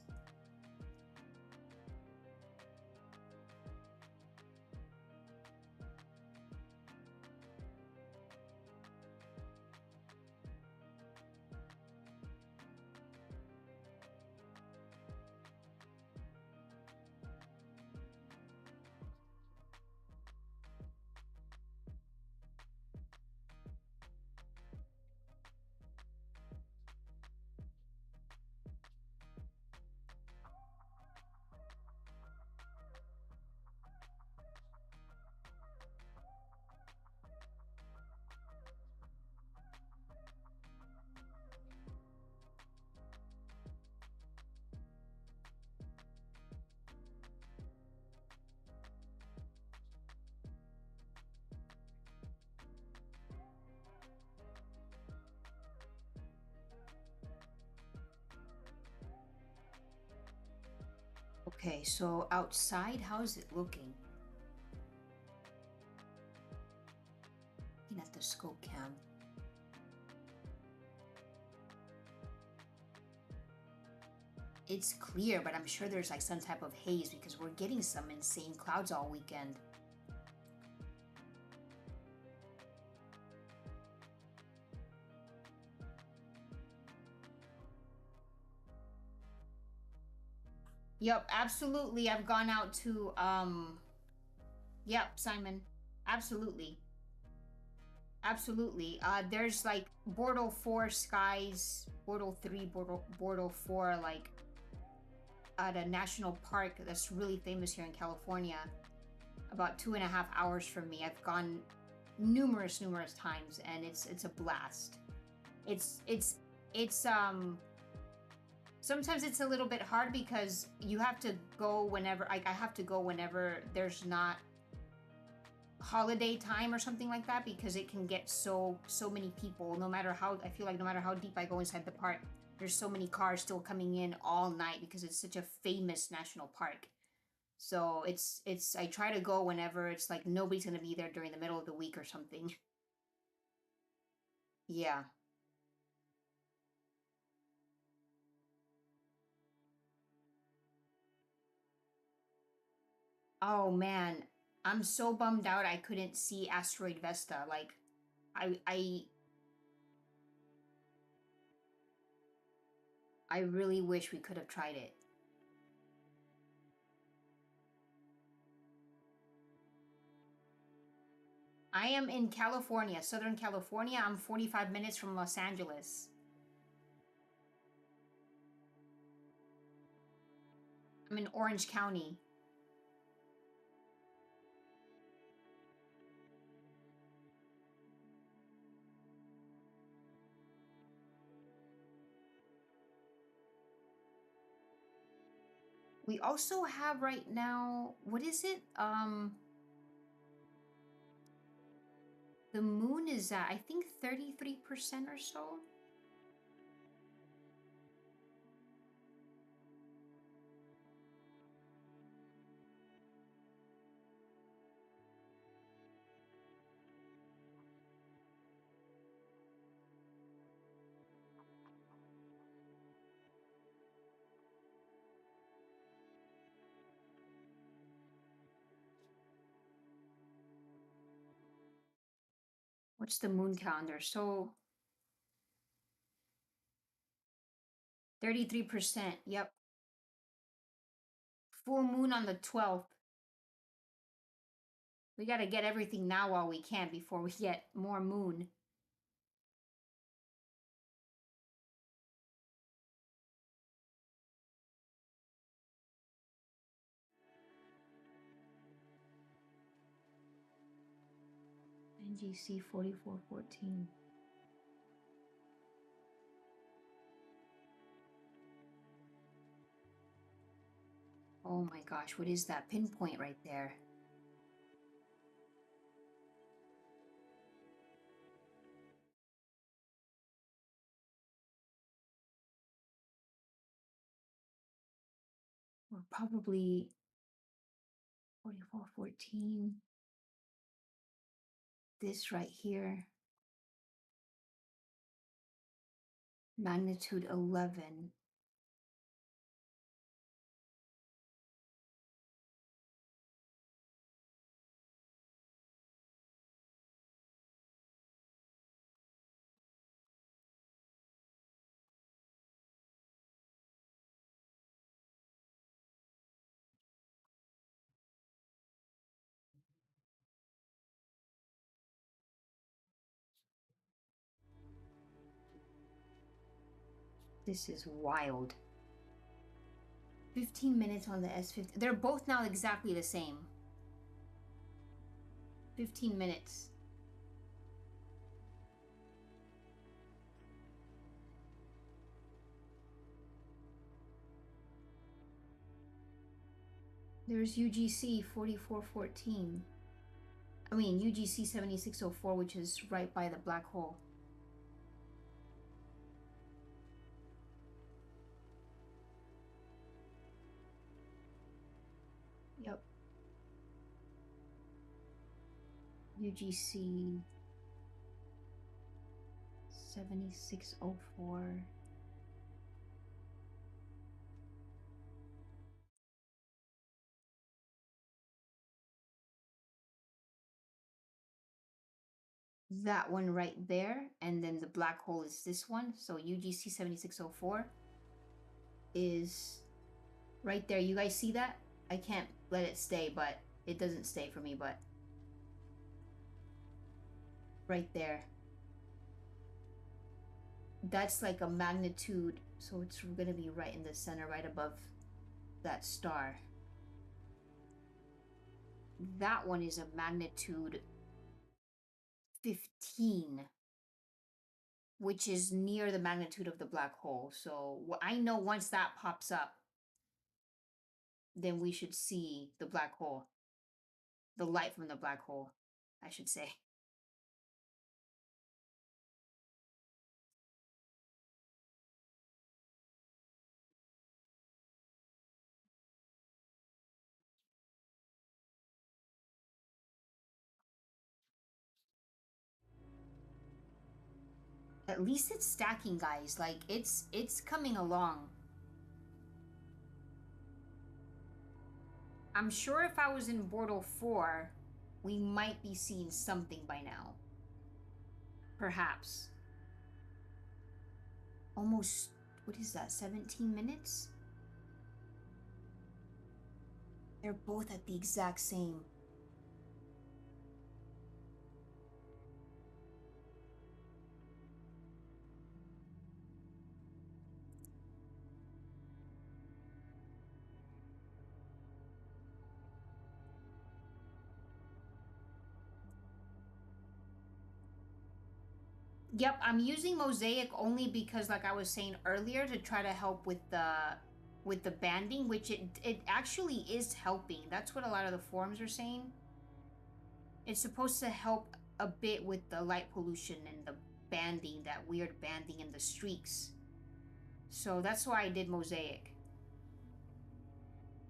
Okay, so outside, how is it looking? Looking at the scope cam. It's clear, but I'm sure there's like some type of haze because we're getting some insane clouds all weekend. Yep, absolutely. I've gone out to yep, Simon. Absolutely. Absolutely. There's like Bortle 4 skies, Bortle 3, Bortle 4, like at a national park that's really famous here in California, about 2.5 hours from me. I've gone numerous times, and it's a blast. It's sometimes it's a little bit hard because you have to go whenever, like I have to go whenever there's not holiday time or something like that, because it can get so many people. No matter how, I feel like no matter how deep I go inside the park, there's so many cars still coming in all night because it's such a famous national park. So it's I try to go whenever it's like nobody's gonna be there during the middle of the week or something. Yeah. Oh man, I'm so bummed out I couldn't see Asteroid Vesta. Like I I really wish we could have tried it. I am in California, Southern California. I'm 45 minutes from Los Angeles. I'm in Orange County. We also have right now, what is it? The moon is at, I think, 33% or so. What's the moon calendar? So 33%. Yep. Full moon on the 12th. We got to get everything now while we can before we get more moon. NGC 4414. Oh my gosh, what is that pinpoint right there? We're probably 4414. This right here. Magnitude 11. This is wild. 15 minutes on the S50. They're both now exactly the same. 15 minutes. There's UGC 4414. I mean, UGC 7604, which is right by the black hole. UGC 7604. That one right there, and then the black hole is this one. So UGC 7604 is right there. You guys see that? I can't let it stay, but it doesn't stay for me, but right there. That's like a magnitude, so it's gonna be right in the center, right above that star. That one is a magnitude 15, which is near the magnitude of the black hole. So I know once that pops up, then we should see the black hole. The light from the black hole, I should say. At least it's stacking, guys. Like, it's coming along. I'm sure if I was in Bortle 4, we might be seeing something by now. Perhaps. Almost, what is that, 17 minutes? They're both at the exact same. Yep, I'm using Mosaic only because, like I was saying earlier, to try to help with the banding, which it actually is helping. That's what a lot of the forums are saying. It's supposed to help a bit with the light pollution and the banding, that weird banding and the streaks. So that's why I did Mosaic.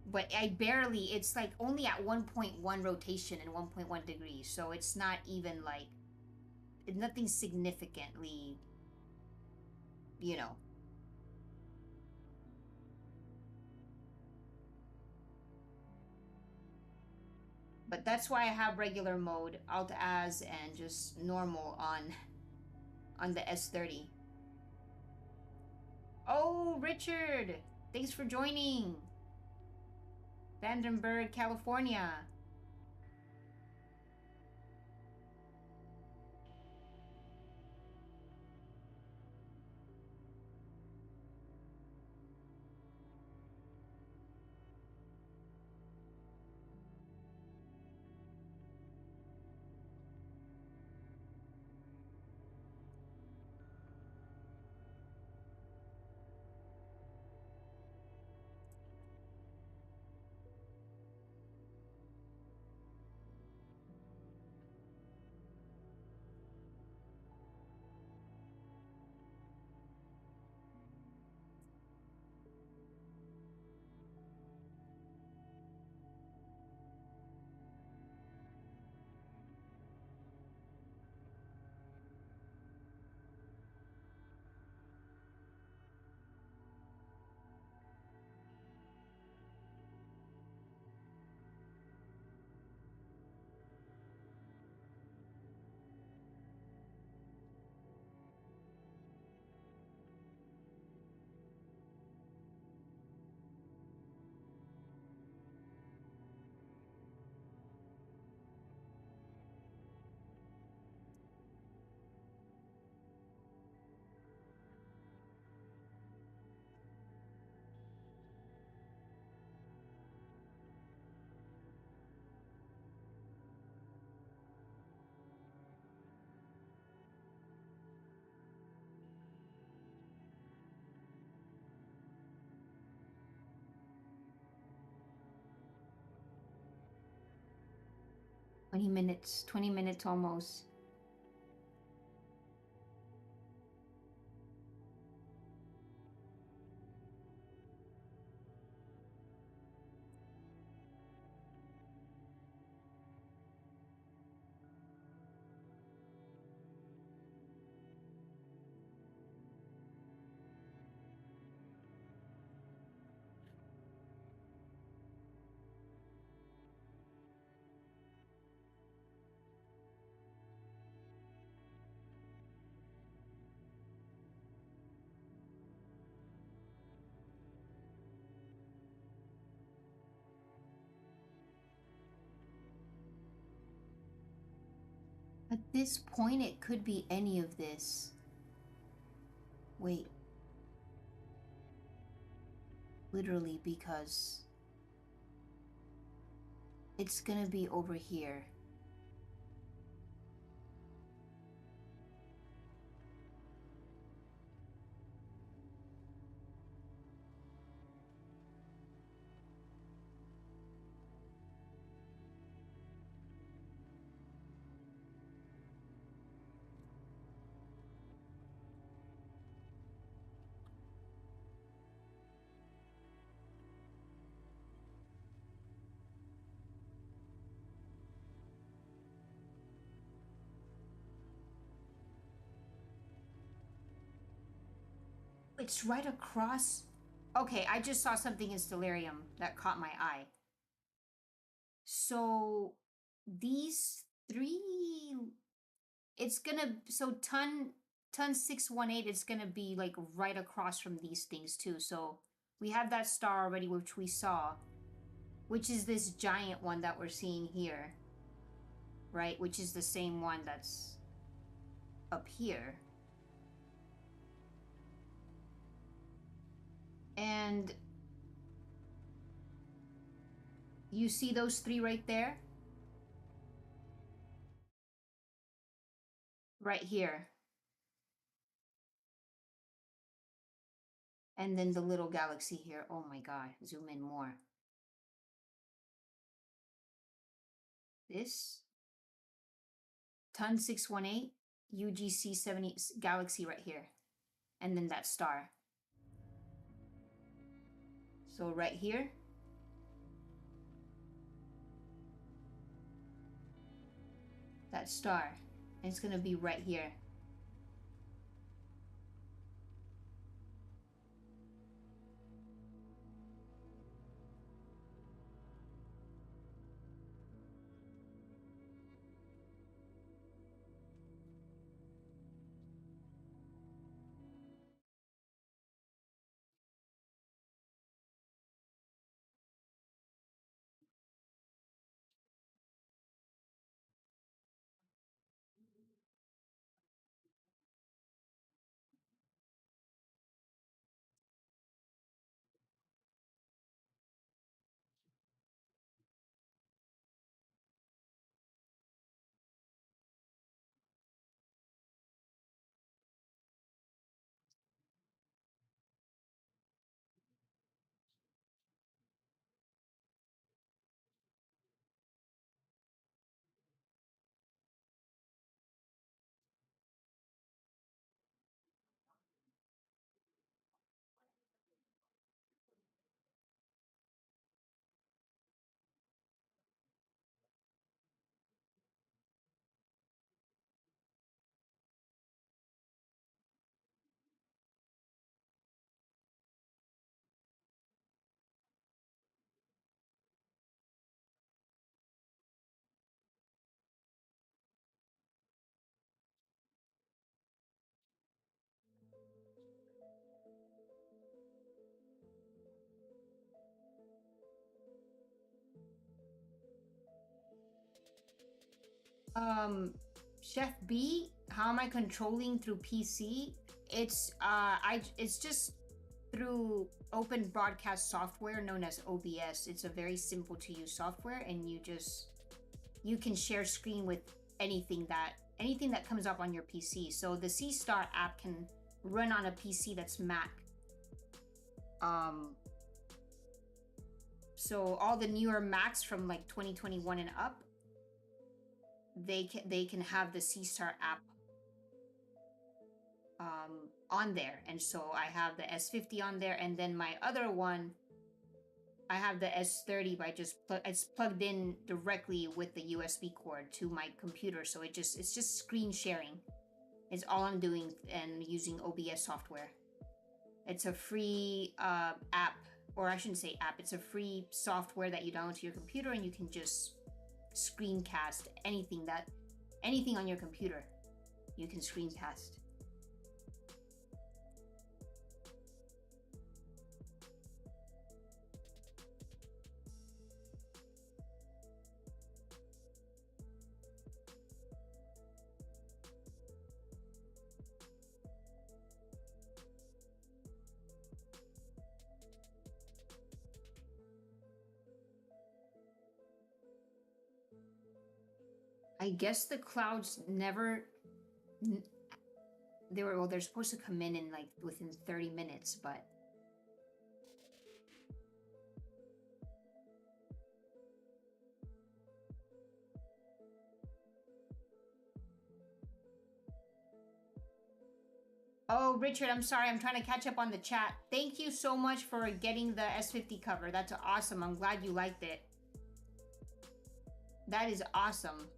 But I barely, it's like only at 1.1 rotation and 1.1 degrees. So it's not even like, nothing significantly, you know. But that's why I have regular mode, Alt Az, and just normal on the S30. Oh, Richard! Thanks for joining! Vandenberg, California. Twenty minutes almost. At this point, it could be any of this. Wait. Literally, because it's gonna be over here. It's right across. Okay, I just saw something in Stellarium that caught my eye. So these three, it's gonna, so ton 618, it's gonna be like right across from these things too. So we have that star already, which we saw, which is this giant one that we're seeing here, right? Which is the same one that's up here. And you see those three right there? Right here. And then the little galaxy here. Oh my god, zoom in more. This ton 618 UGC 70 galaxy right here. And then that star. So right here. That star. And it's gonna be right here. Chef B, how am I controlling through PC? It's just through open broadcast software known as OBS. It's a very simple to use software, and you can share screen with anything that comes up on your PC. So the Seestar app can run on a PC that's Mac. So all the newer Macs from like 2021 and up, they can have the Seestar app on there. And so I have the S50 on there, and then my other one, I have the S30, but it's plugged in directly with the USB cord to my computer. So it's just screen sharing. It's all I'm doing, and using OBS software. It's a free app, or I shouldn't say app. It's a free software that you download to your computer, and you can just screencast anything on your computer. You can screencast. I guess the clouds never... They were, well, they're supposed to come in like within 30 minutes, but... Oh, Richard, I'm sorry. I'm trying to catch up on the chat. Thank you so much for getting the S50 cover. That's awesome. I'm glad you liked it. That is awesome.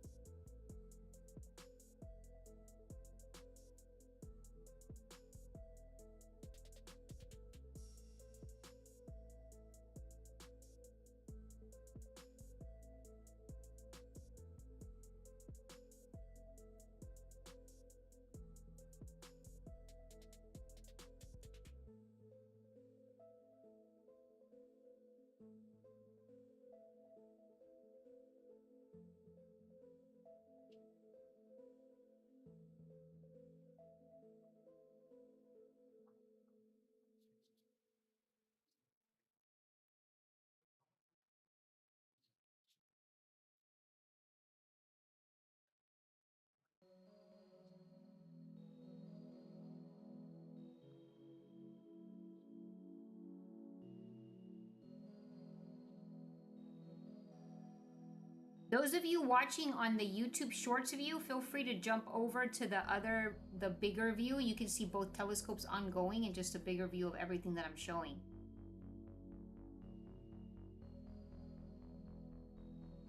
Those of you watching on the YouTube Shorts view, feel free to jump over to the bigger view. You can see both telescopes ongoing and just a bigger view of everything that I'm showing.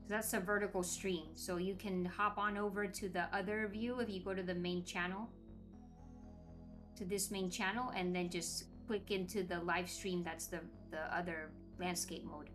That's a vertical stream, so you can hop on over to the other view if you go to the main channel, to this main channel, and then just click into the live stream. That's the other landscape mode.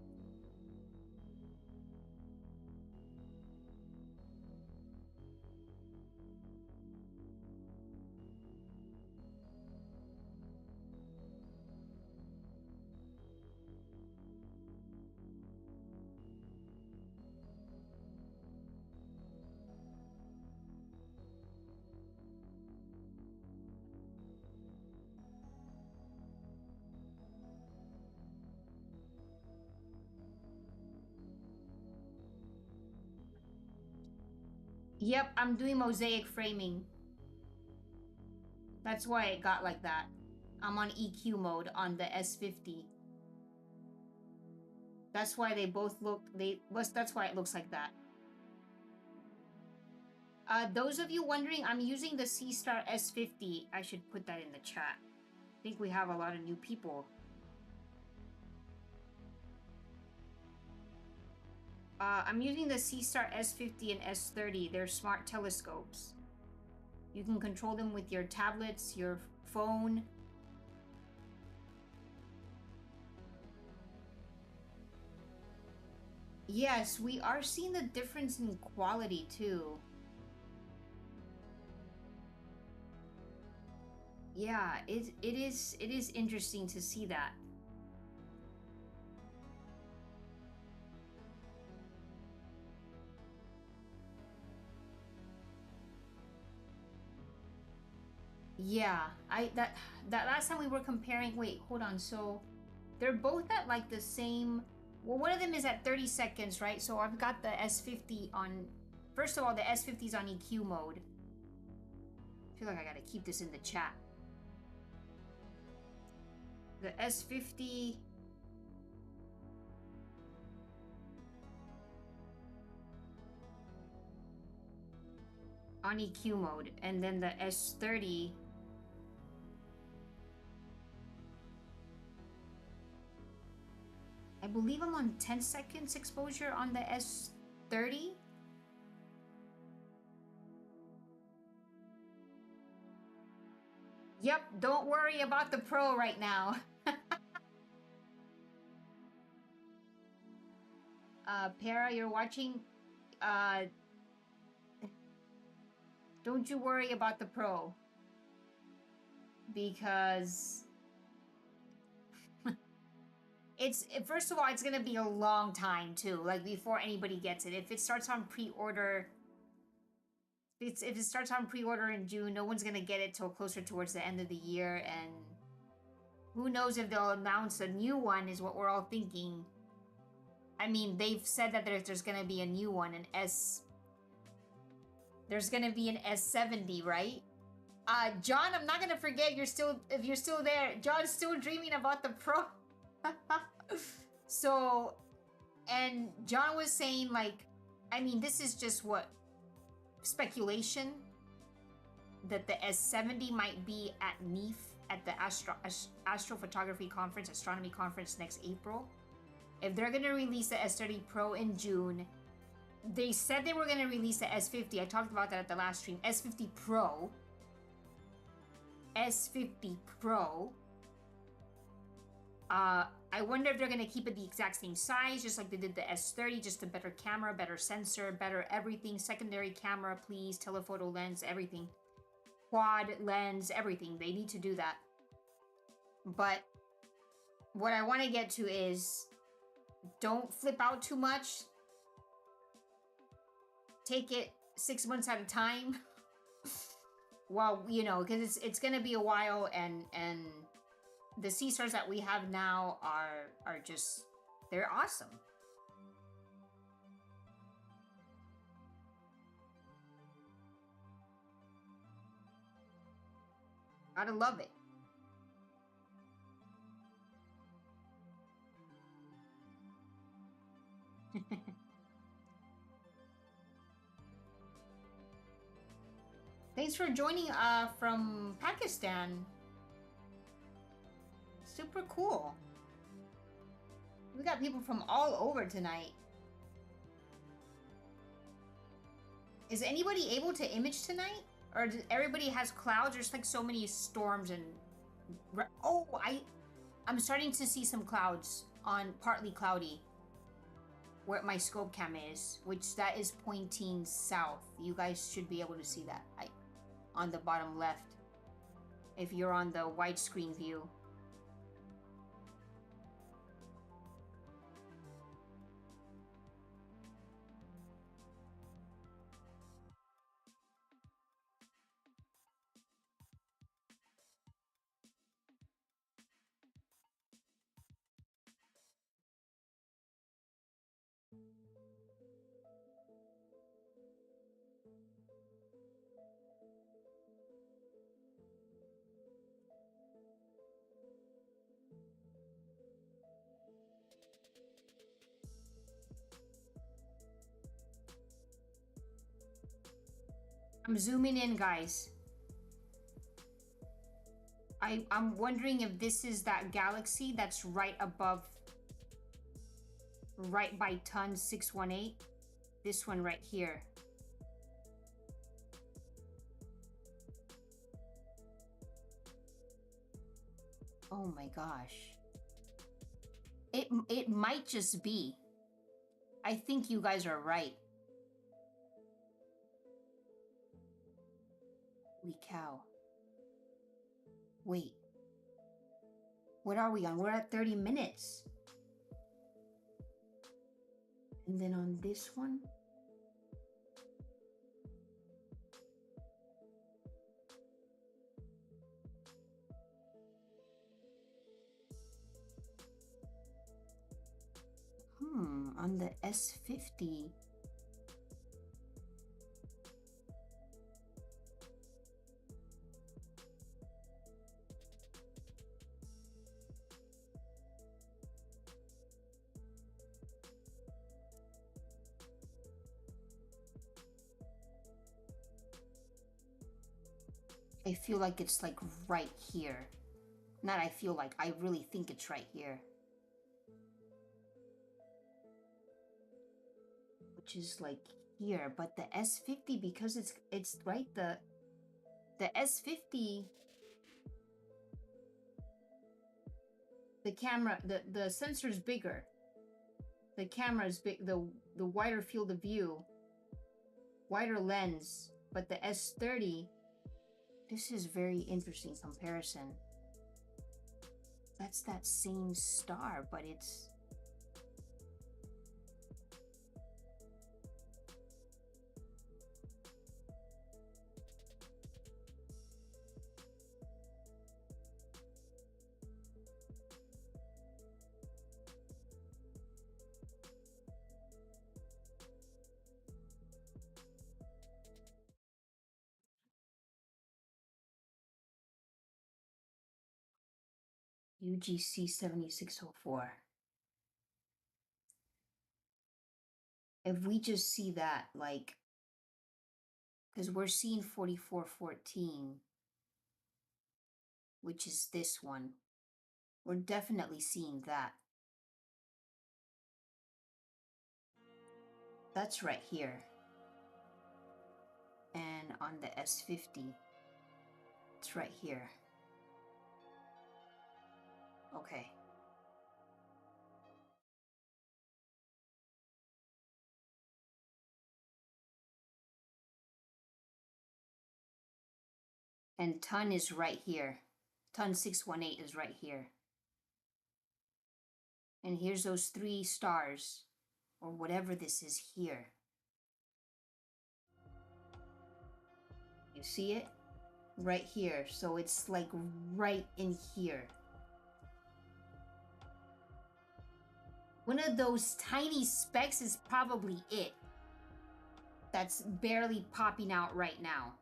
Yep, I'm doing mosaic framing. That's why it got like that. I'm on EQ mode on the S50. That's why they both look, that's why it looks like that. Those of you wondering, I'm using the Seestar S50. I should put that in the chat. I think we have a lot of new people. I'm using the Seestar S50 and S30. They're smart telescopes. You can control them with your tablets, your phone. Yes, we are seeing the difference in quality too. Yeah, it is interesting to see that. Yeah, that last time we were comparing, wait, hold on. So they're both at like the same, well, one of them is at 30 seconds, right? So I've got the S50 on, first of all, the S50 is on EQ mode. I feel like I gotta keep this in the chat. The S50 on EQ mode, and then the S30 I believe I'm on 10 seconds exposure on the S30. Yep, don't worry about the Pro right now. Para, you're watching. Don't you worry about the Pro. Because first of all, it's gonna be a long time too, like before anybody gets it. If it starts on pre-order, if it starts on pre-order in June, no one's gonna get it till closer towards the end of the year, and who knows if they'll announce a new one, is what we're all thinking. I mean, they've said that there's gonna be a new one, an S. There's gonna be an S70, right? John, I'm not gonna forget if you're still there. John's still dreaming about the Pro. So, and John was saying, like, I mean, this is just what speculation that the S70 might be at NEAF at the Astrophotography Conference, Astronomy Conference next April. If they're gonna release the S30 Pro in June, they said they were gonna release the S50. I talked about that at the last stream. S50 Pro. S50 Pro. I wonder if they're gonna keep it the exact same size, just like they did the S30, just a better camera, better sensor, better everything. Secondary camera, please, telephoto lens, everything. Quad lens, everything. They need to do that. But what I want to get to is, don't flip out too much. Take it 6 months at a time. Well, you know, because it's gonna be a while, and the Seestars that we have now are just, they're awesome. Gotta love it. Thanks for joining from Pakistan. Super cool. We got people from all over tonight. Is anybody able to image tonight? Or does everybody has clouds? There's like so many storms and... Oh, I'm starting to see some clouds on partly cloudy where my scope cam is, which that is pointing south. You guys should be able to see that on the bottom left if you're on the widescreen view. I'm zooming in, guys. I'm wondering if this is that galaxy that's right above, right by Ton 618. This one right here. Oh my gosh. It might just be. I think you guys are right. Holy cow. Wait. What are we on? We're at 30 minutes. And then on this one? On the S50. I feel like it's like right here. Not I feel like, I really think it's right here. Which is like here, but the S50, because it's right, the S50, the camera, the sensor's bigger. The camera is big, the wider field of view, wider lens, but the S30, this is very interesting comparison. That's that same star, but it's UGC 7604. If we just see that, like, because we're seeing 4414, which is this one. We're definitely seeing that. That's right here. And on the S50, it's right here. Okay. And ton is right here. Ton 618 is right here. And here's those 3 stars, or whatever this is here. You see it? Right here. So it's like right in here. One of those tiny specks is probably it. That's barely popping out right now.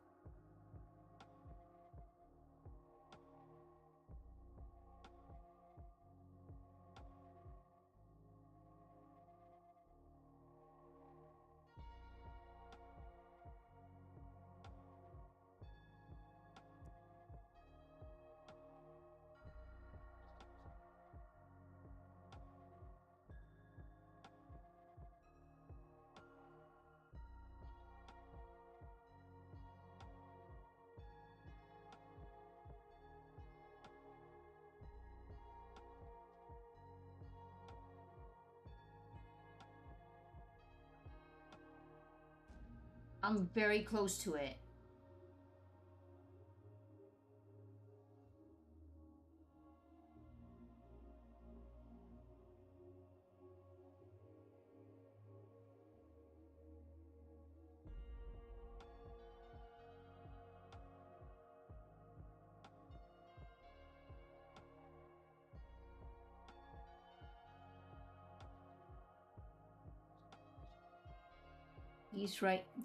I'm very close to it.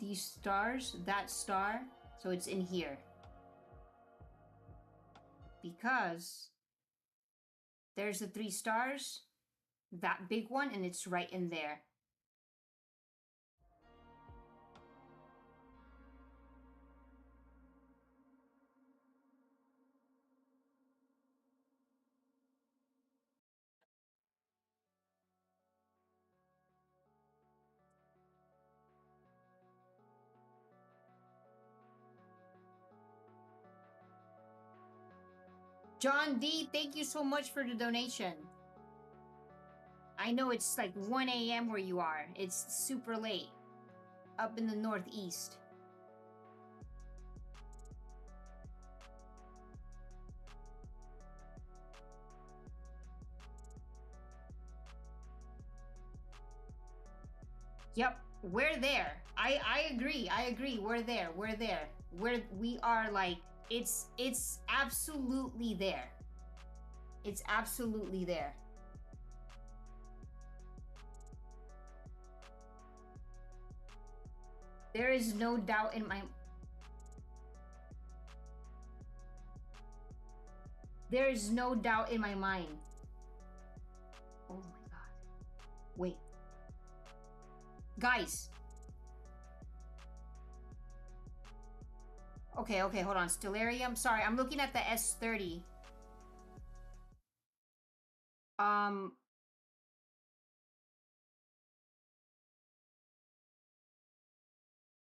These stars, that star, so it's in here. Because there's the 3 stars, that big one, and it's right in there. John D, thank you so much for the donation. I know it's like 1 a.m. where you are. It's super late. Up in the northeast. Yep, we're there. I agree. I agree. We're there. We're there. We are like, it's absolutely there. It's absolutely there. There is no doubt in my... There is no doubt in my mind. Oh my god. Wait. Guys. Okay, hold on. Stellarium. Sorry, I'm looking at the S30.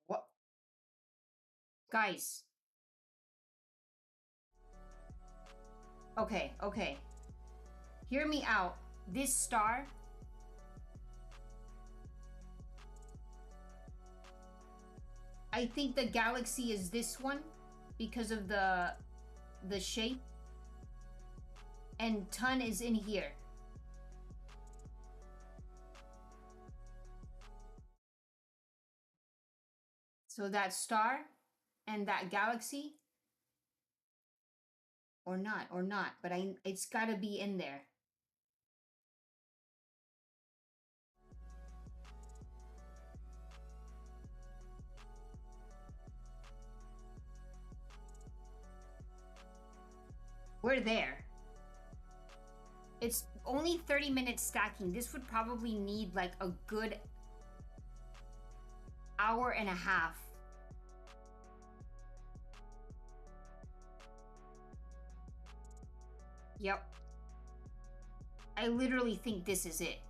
What? Guys. Okay. Hear me out. This star... I think the galaxy is this one because of the shape. And ton is in here. So that star and that galaxy, or not, but it's gotta be in there. We're there. It's only 30 minutes stacking. This would probably need like a good hour and a half. Yep. I literally think this is it.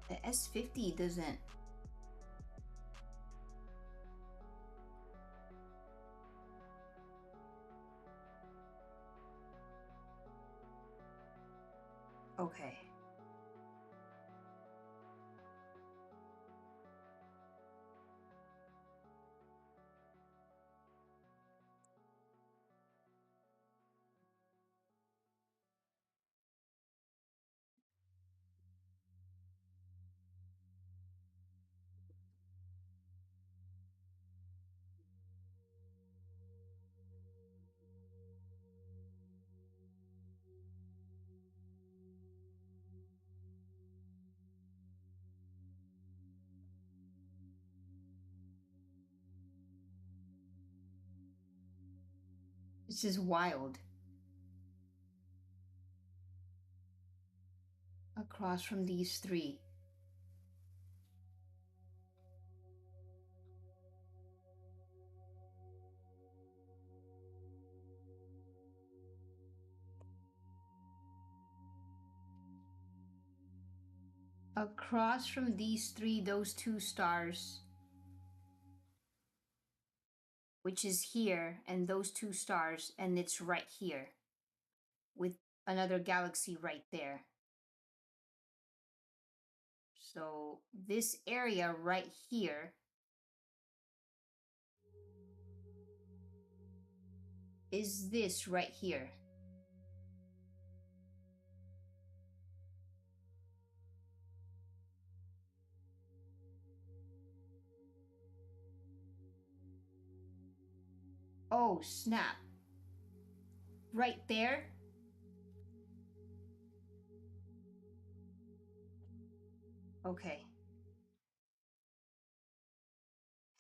The S50 doesn't. Okay. This is wild. Across from these three. Across from these three, those two stars, which is here, and those two stars, and it's right here with another galaxy right there. So this area right here is this right here. Oh, snap. Right there? Okay.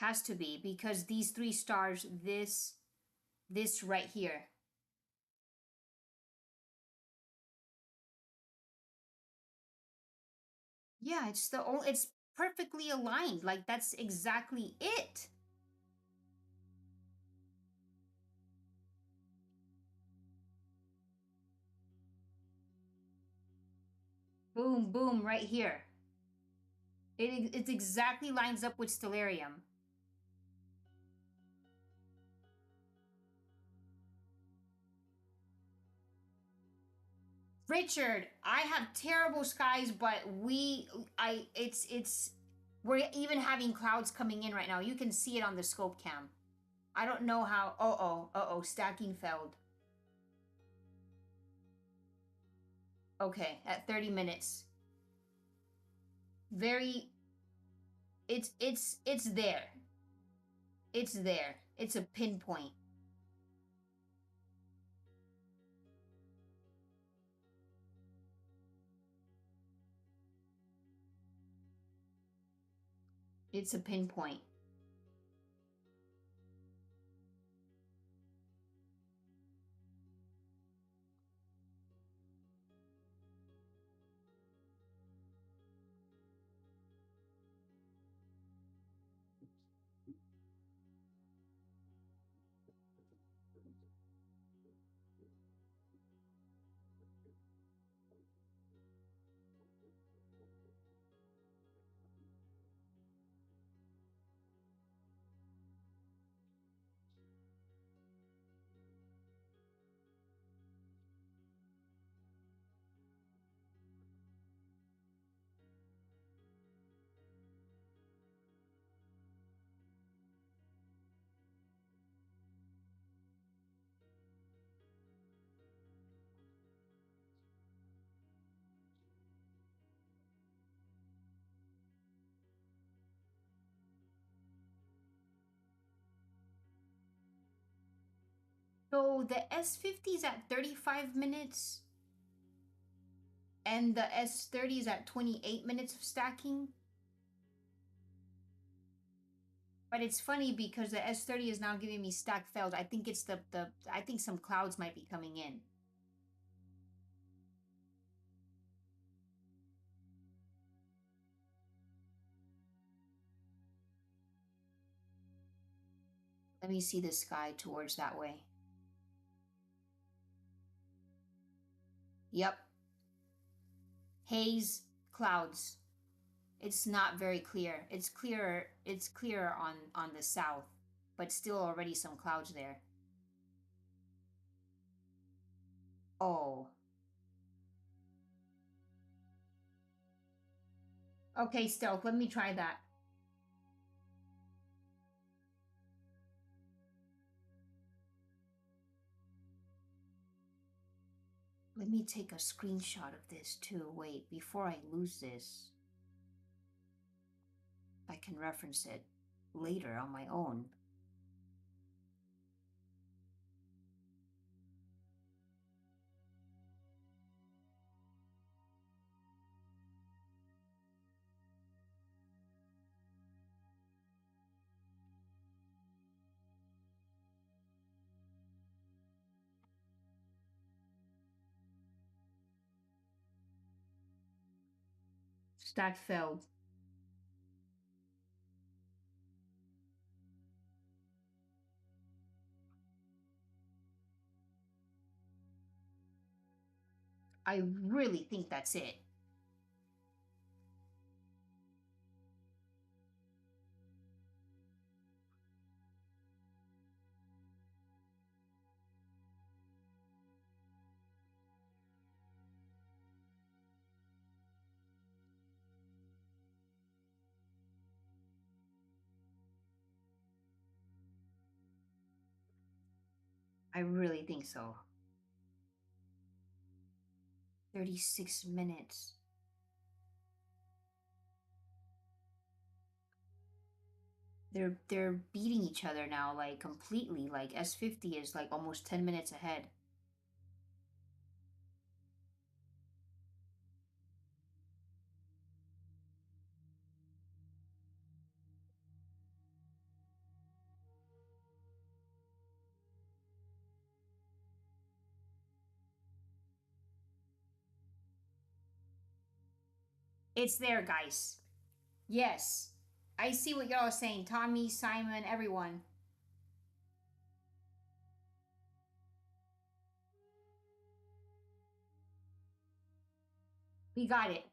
Has to be, because these three stars, this right here. Yeah, it's perfectly aligned. Like, that's exactly it. Boom, boom, right here. It exactly lines up with Stellarium. Richard, I have terrible skies, but we're even having clouds coming in right now. You can see it on the scope cam. I don't know how. Stacking failed. Okay, at 30 minutes. Very. It's there. It's there. It's a pinpoint. It's a pinpoint. So the S50 is at 35 minutes and the S30 is at 28 minutes of stacking. But it's funny because the S30 is now giving me stack failed. I think it's the I think some clouds might be coming in. Let me see the sky towards that way. Yep. Haze, clouds. It's not very clear. It's clearer on the south, but still already some clouds there. Oh. Okay, Stealth, let me try that. Let me take a screenshot of this too. Wait, before I lose this, I can reference it later on my own. Stack failed. I really think that's it. I really think so. 36 minutes. They're beating each other now, like completely. Like S50 is like almost 10 minutes ahead. It's there, guys. Yes. I see what y'all are saying. Tommy, Simon, everyone. We got it.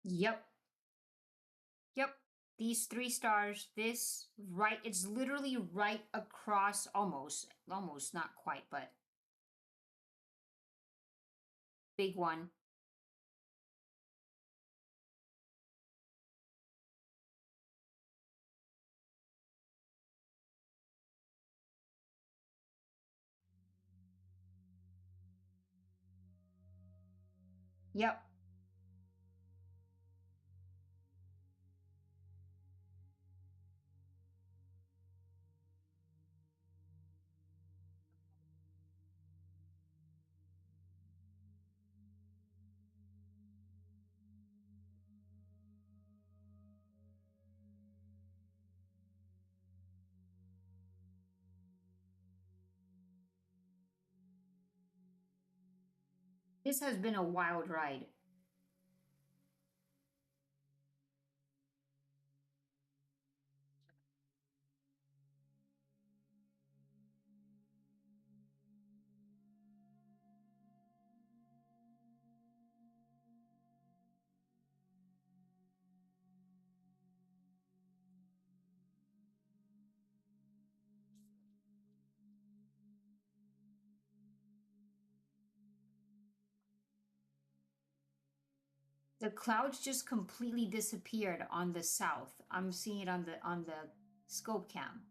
Yep. Yep. These 3 stars, this right, it's literally right across almost, not quite, but big one. Yep. This has been a wild ride. The clouds just completely disappeared on the south. I'm seeing it on the scope cam.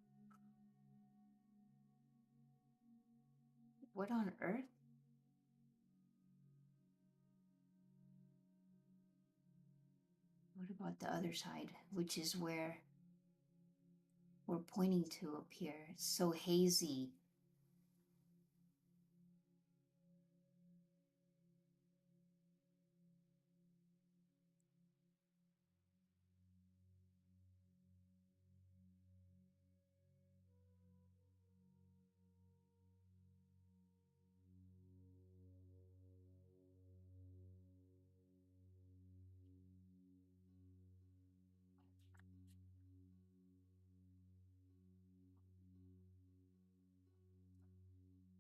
What on earth? What about the other side, which is where we're pointing to up here? It's so hazy.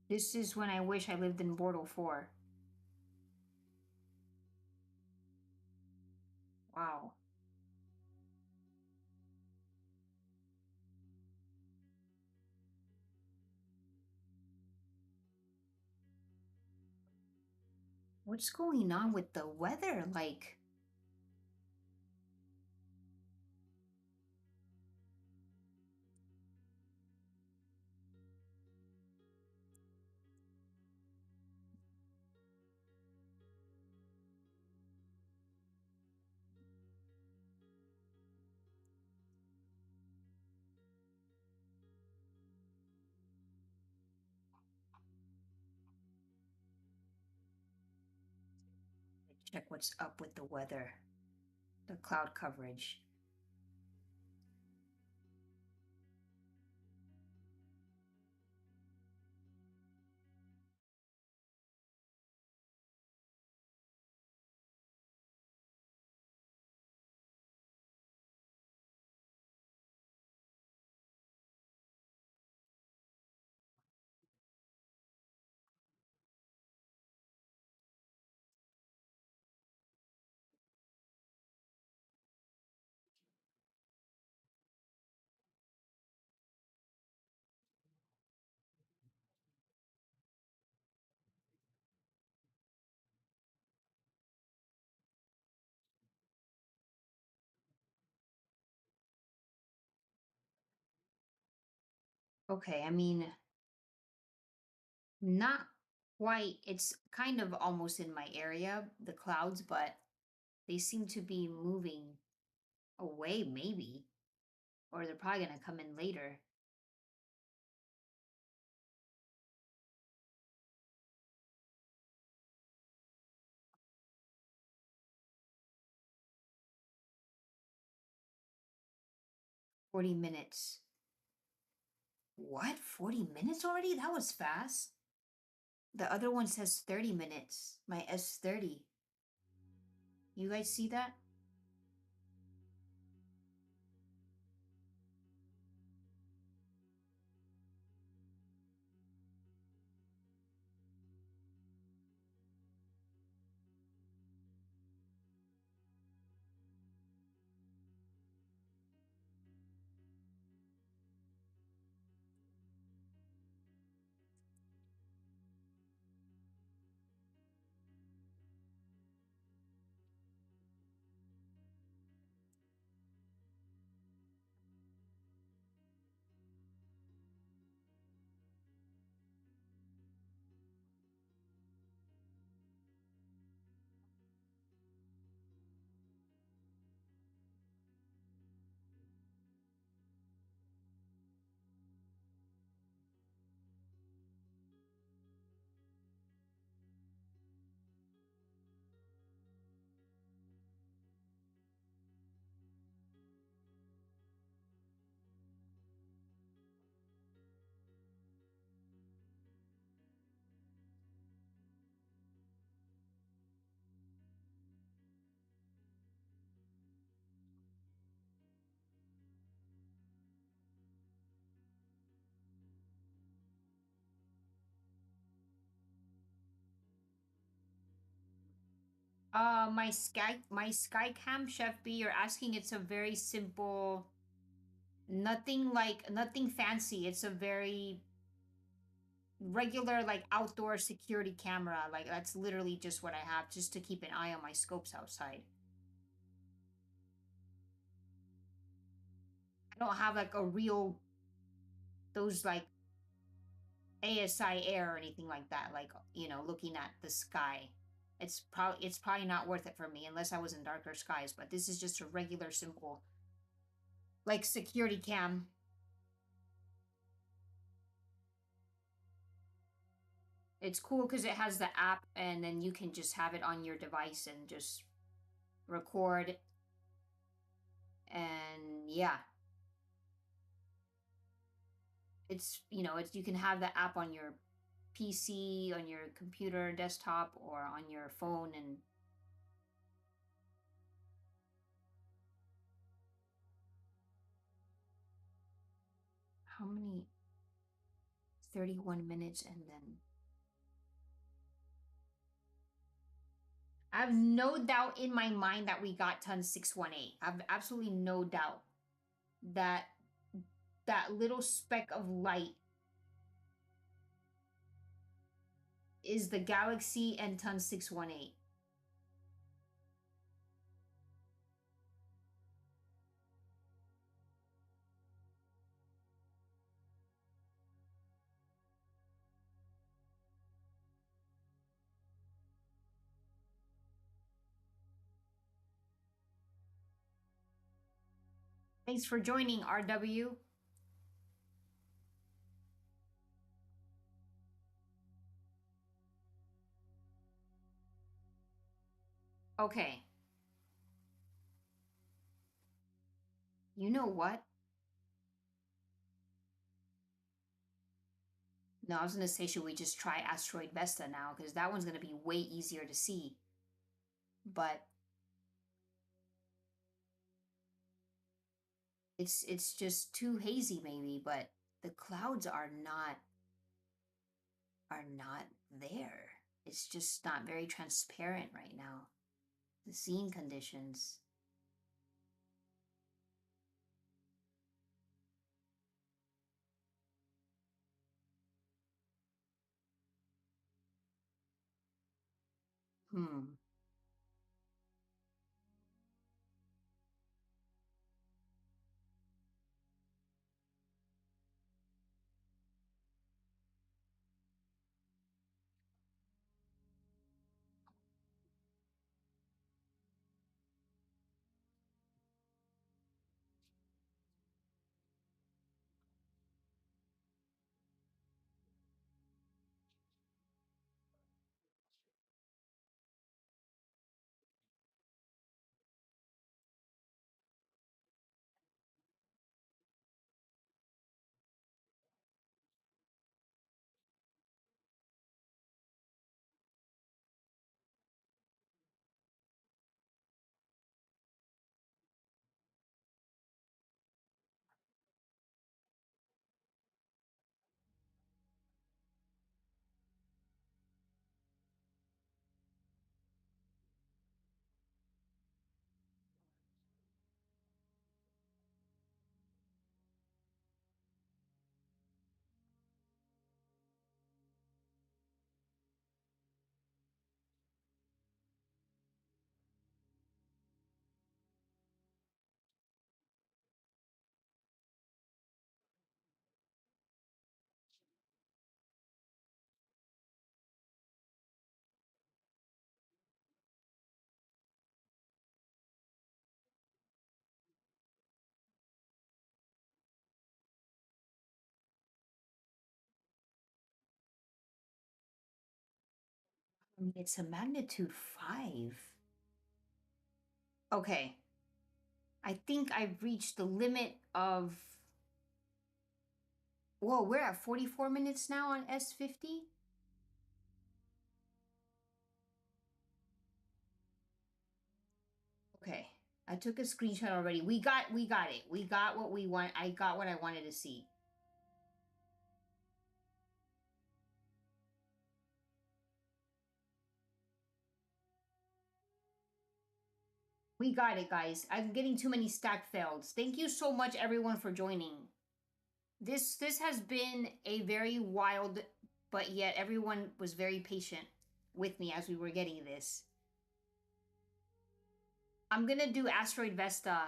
This is when I wish I lived in Bortle 4. Wow. What's going on with the weather? Like, 'check what's up with the weather, the cloud coverage. Okay, I mean, not quite. It's kind of almost in my area, the clouds, but they seem to be moving away, maybe. Or they're probably going to come in later. Forty minutes. What? 40 minutes already? That was fast. The other one says 30 minutes. My S30. You guys see that? My Skycam Chef B, you're asking, it's a very simple, nothing fancy. It's a very regular, like, outdoor security camera. Like, that's literally just what I have, just to keep an eye on my scopes outside. I don't have like a real, those like ASI air or anything like that, like, you know, looking at the sky. It's probably not worth it for me unless I was in darker skies, but this is just a regular simple like security cam. It's cool because it has the app and then you can just have it on your device and just record. And yeah, it's, you know, it's, you can have the app on your PC, on your computer, desktop, or on your phone. And how many? 31 minutes. And then I have no doubt in my mind that we got ton 618. I have absolutely no doubt that that little speck of light is the galaxy and ton 618. Thanks for joining, RW. Okay. You know what? No, I was going to say, should we just try Asteroid Vesta now? Because that one's going to be way easier to see. But it's just too hazy maybe, but the clouds are not there. It's just not very transparent right now. The scene conditions. Hmm. I mean, it's a magnitude 5. Okay. I think I've reached the limit of. Whoa, we're at 44 minutes now on S50? Okay. I took a screenshot already. We got it. We got what we want. I got what I wanted to see. We got it, guys. I'm getting too many stack fails. Thank you so much, everyone, for joining. This has been a very wild, but yet everyone was very patient with me as we were getting this. I'm gonna do Asteroid Vesta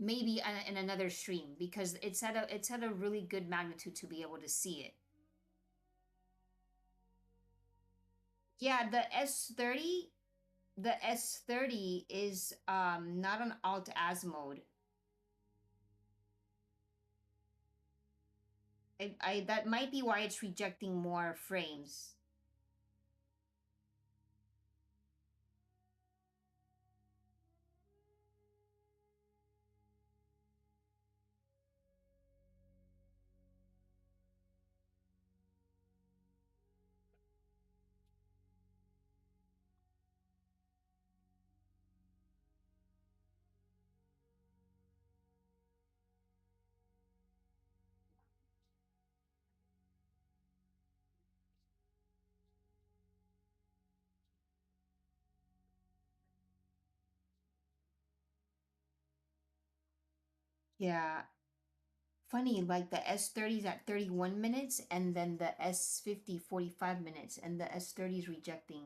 maybe in another stream because it's at a really good magnitude to be able to see it. Yeah, the S30 is not on alt as mode. I that might be why it's rejecting more frames. Yeah. Funny, like the S30 is at 31 minutes and then the S50 45 minutes and the S30 is rejecting.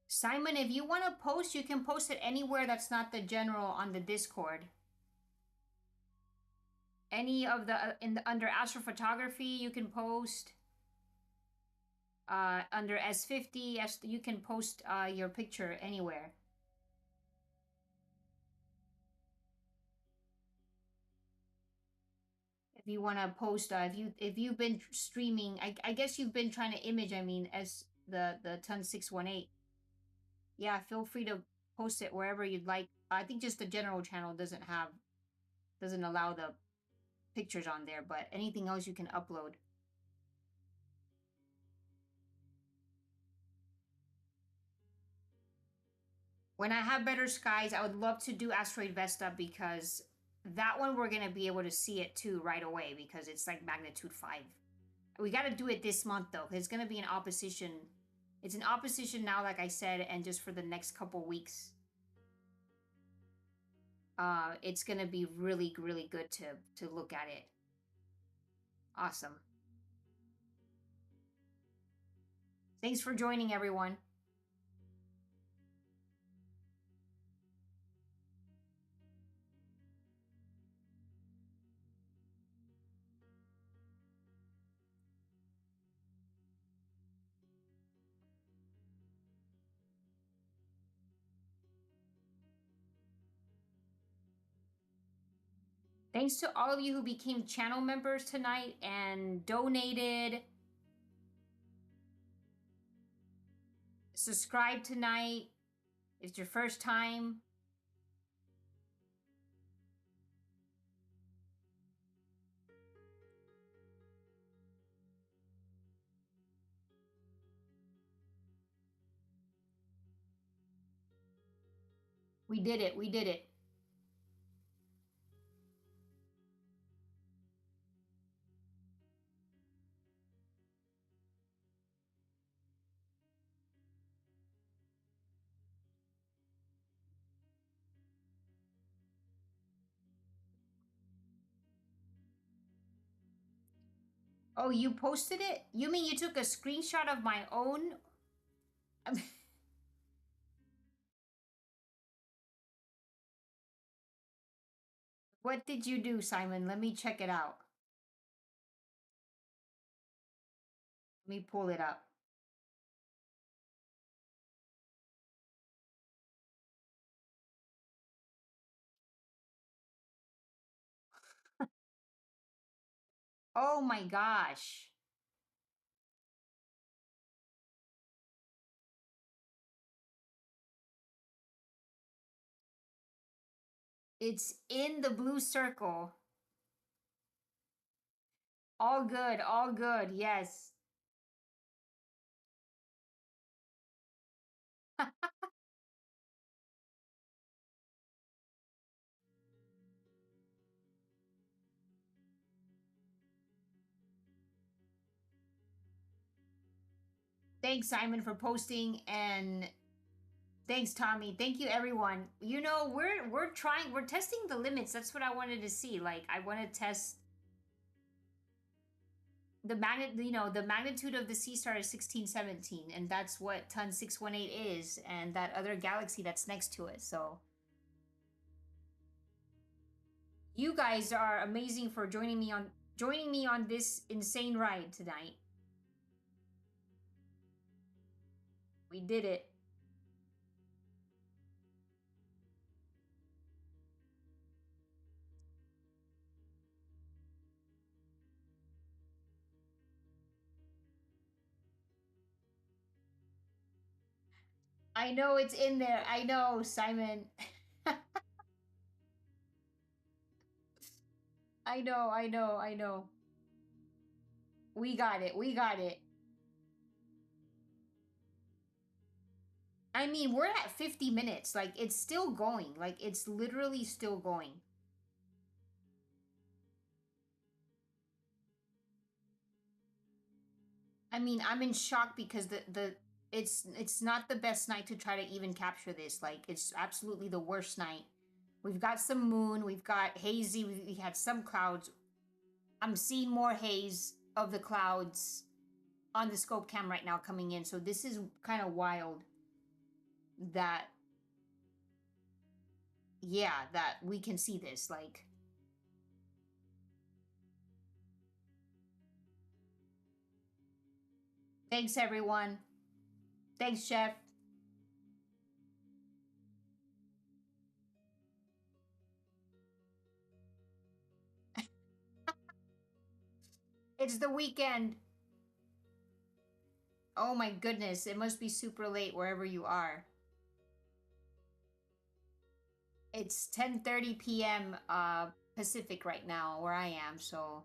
Simon, if you want to post, you can post it anywhere that's not the general on the Discord. Any of the under astrophotography, you can post. Under S50, you can post your picture anywhere. If you want to post, if you've been streaming, I guess you've been trying to image. I mean, as the Ton 618. Yeah, feel free to post it wherever you'd like. I think just the general channel doesn't allow the pictures on there, but anything else you can upload. When I have better skies, I would love to do Asteroid Vesta because that one we're gonna be able to see it too right away because it's like magnitude 5. We got to do it this month though. It's gonna be in opposition. It's in opposition now, like I said, and just for the next couple weeks. It's gonna be really, really good to look at it. Awesome. Thanks for joining, everyone. Thanks to all of you who became channel members tonight and donated. Subscribe tonight. It's your first time. We did it. We did it. Oh, you posted it? You mean you took a screenshot of my own? What did you do, Simon? Let me check it out. Let me pull it up. Oh my gosh. It's in the blue circle. All good, all good, yes. Thanks, Simon, for posting, and thanks, Tommy. Thank you, everyone. You know, we're testing the limits. That's what I wanted to see. Like, I want to test the the magnitude of the Seestar is 1617, and that's what Ton 618 is, and that other galaxy that's next to it. So you guys are amazing for joining me on this insane ride tonight. We did it. I know it's in there. I know, Simon. I know, I know, I know. We got it. We got it. I mean, we're at 50 minutes. Like, it's still going. Like, it's literally still going. I mean, I'm in shock because it's not the best night to try to even capture this. Like, it's absolutely the worst night. We've got some moon, we've got hazy, we had some clouds. I'm seeing more haze of the clouds on the scope cam right now coming in. So this is kind of wild that, yeah, that we can see this. Like, thanks, everyone. Thanks, Chef. It's the weekend. Oh my goodness, it must be super late wherever you are. It's 10:30 p.m. Pacific right now where I am, so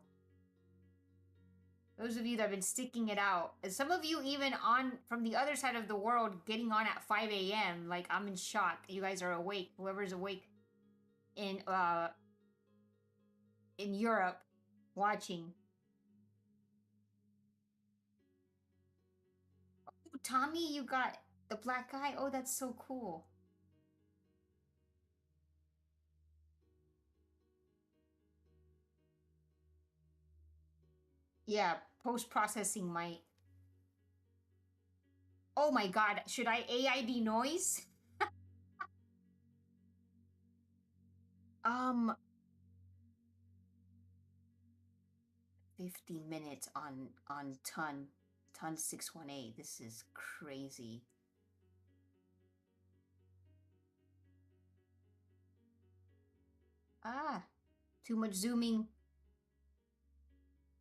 those of you that have been sticking it out, and some of you even on from the other side of the world getting on at 5 a.m. Like, I'm in shock. You guys are awake. Whoever's awake in Europe watching. Oh, Tommy, you got the black guy. Oh, that's so cool. Yeah, post-processing might. Oh my god, should I AID noise? um 50 minutes on ton 618. This is crazy. Ah, too much zooming.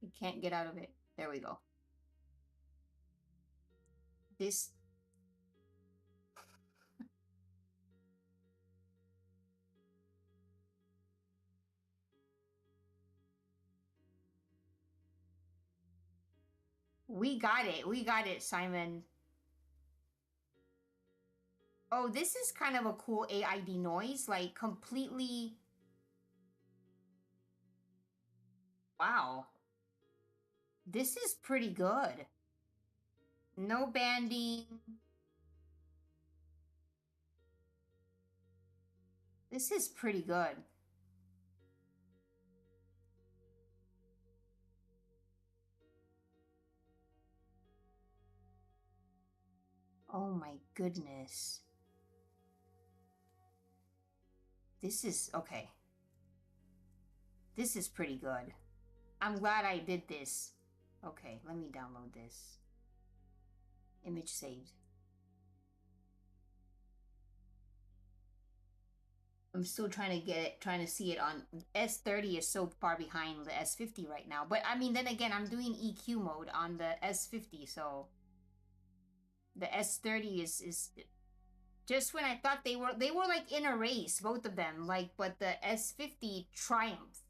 You can't get out of it. There we go. This. We got it. We got it, Simon. Oh, this is kind of a cool AID noise. Like, completely. Wow. This is pretty good. No banding. This is pretty good. Oh my goodness. This is okay. This is pretty good. I'm glad I did this. Okay, let me download this. Image saved. I'm still trying to get it, trying to see it on S30 is so far behind the S50 right now. But I mean, then again, I'm doing EQ mode on the S50, so the S30 is just when I thought they were like in a race, both of them, like, but the S50 triumphed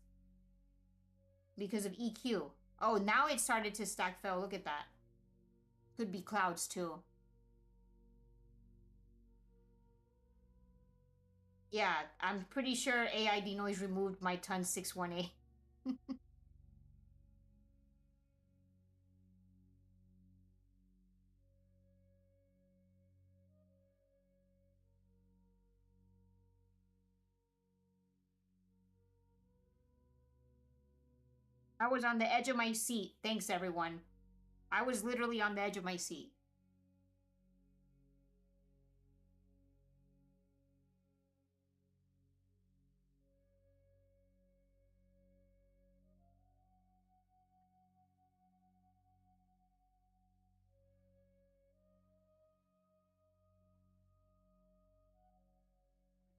because of EQ. Oh, now it started to stack fell. Look at that. Could be clouds too. Yeah, I'm pretty sure AID noise removed my ton 618. I was on the edge of my seat. Thanks, everyone. I was literally on the edge of my seat.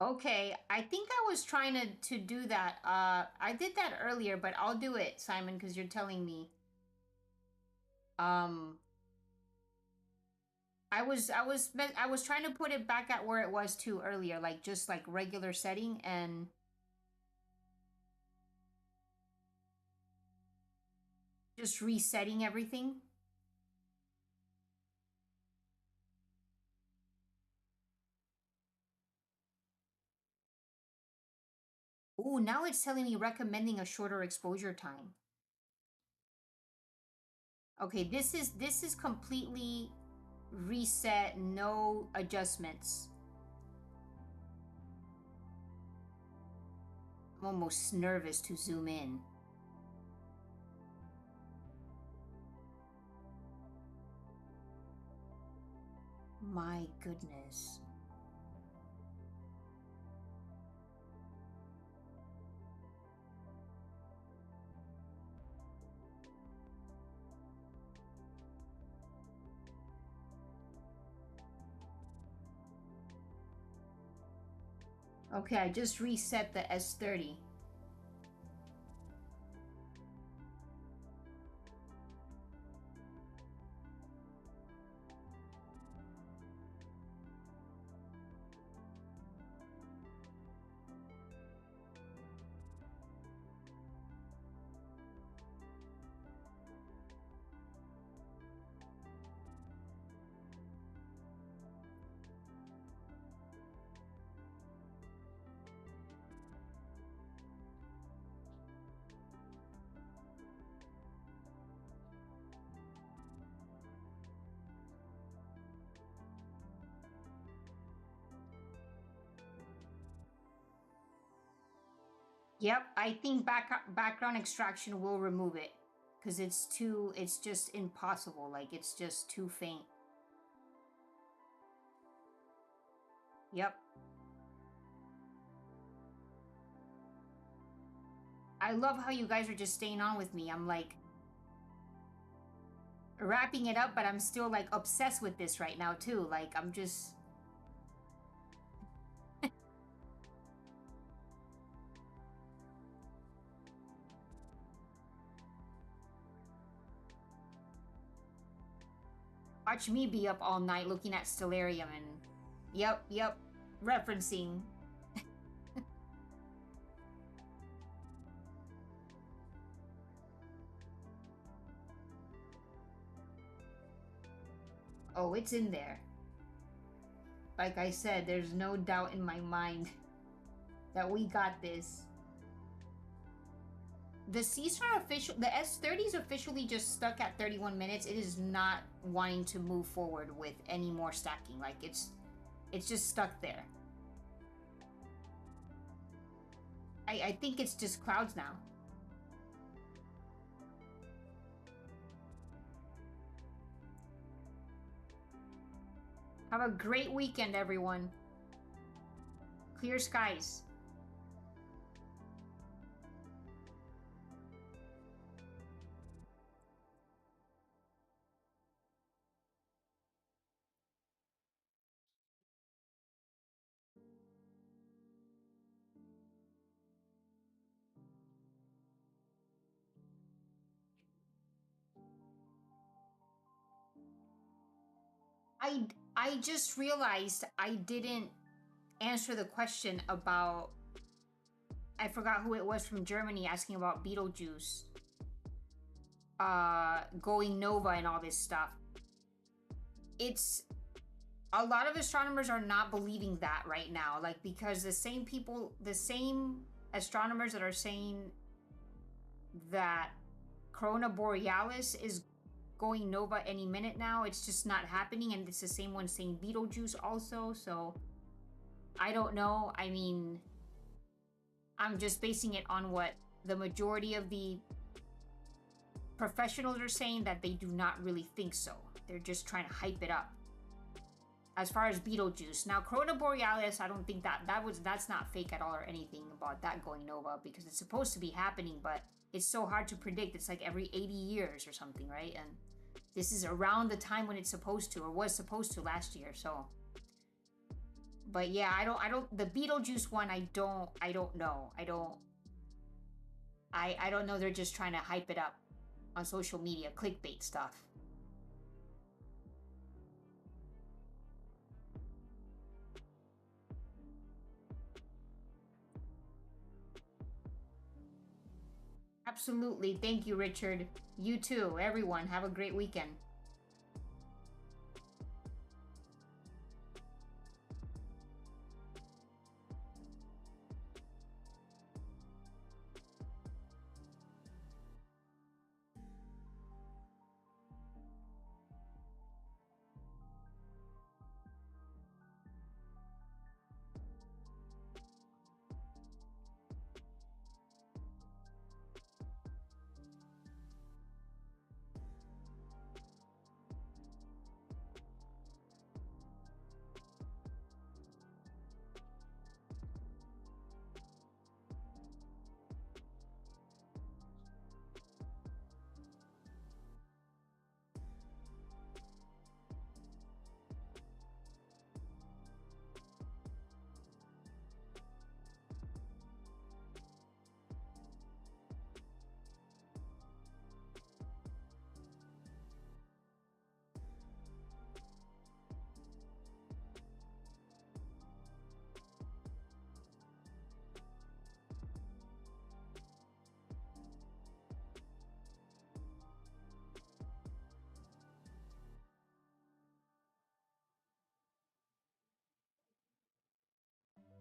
Okay, I think I was trying to do that. I did that earlier, but I'll do it, Simon, because you're telling me. Um, I was trying to put it back at where it was too earlier, like just like regular setting and just resetting everything. Ooh, now it's telling me recommending a shorter exposure time. Okay, this is completely reset, no adjustments. I'm almost nervous to zoom in. My goodness. Okay, I just reset the S30. Yep, I think background extraction will remove it because it's just impossible. Like it's just too faint. Yep. I love how you guys are just staying on with me. I'm like wrapping it up, but I'm still like obsessed with this right now too. Like I'm just watch me be up all night looking at Stellarium and yep, referencing. Oh, it's in there. Like I said, there's no doubt in my mind that we got this. The Seestar official, the S30 is officially just stuck at 31 minutes. It is not wanting to move forward with any more stacking. Like it's just stuck there. I think it's just clouds now. Have a great weekend, everyone. Clear skies. I just realized I didn't answer the question about, I forgot who it was from Germany asking about Beetlejuice going nova and all this stuff. It's a lot of astronomers are not believing that right now, like because the same astronomers that are saying that Corona Borealis is going nova any minute now, it's just not happening, and it's the same one saying Beetlejuice also. So I don't know. I mean, I'm just basing it on what the majority of the professionals are saying that they do not really think so. They're just trying to hype it up. As far as Betelgeuse, now Corona Borealis, I don't think that's not fake at all or anything about that going nova, because it's supposed to be happening, but it's so hard to predict. It's like every 80 years or something, right? And this is around the time when it's supposed to, or was supposed to last year. So, but yeah, I don't. The Betelgeuse one, I don't know. I don't know. They're just trying to hype it up on social media, clickbait stuff. Absolutely. Thank you, Richard. You too. Everyone, have a great weekend.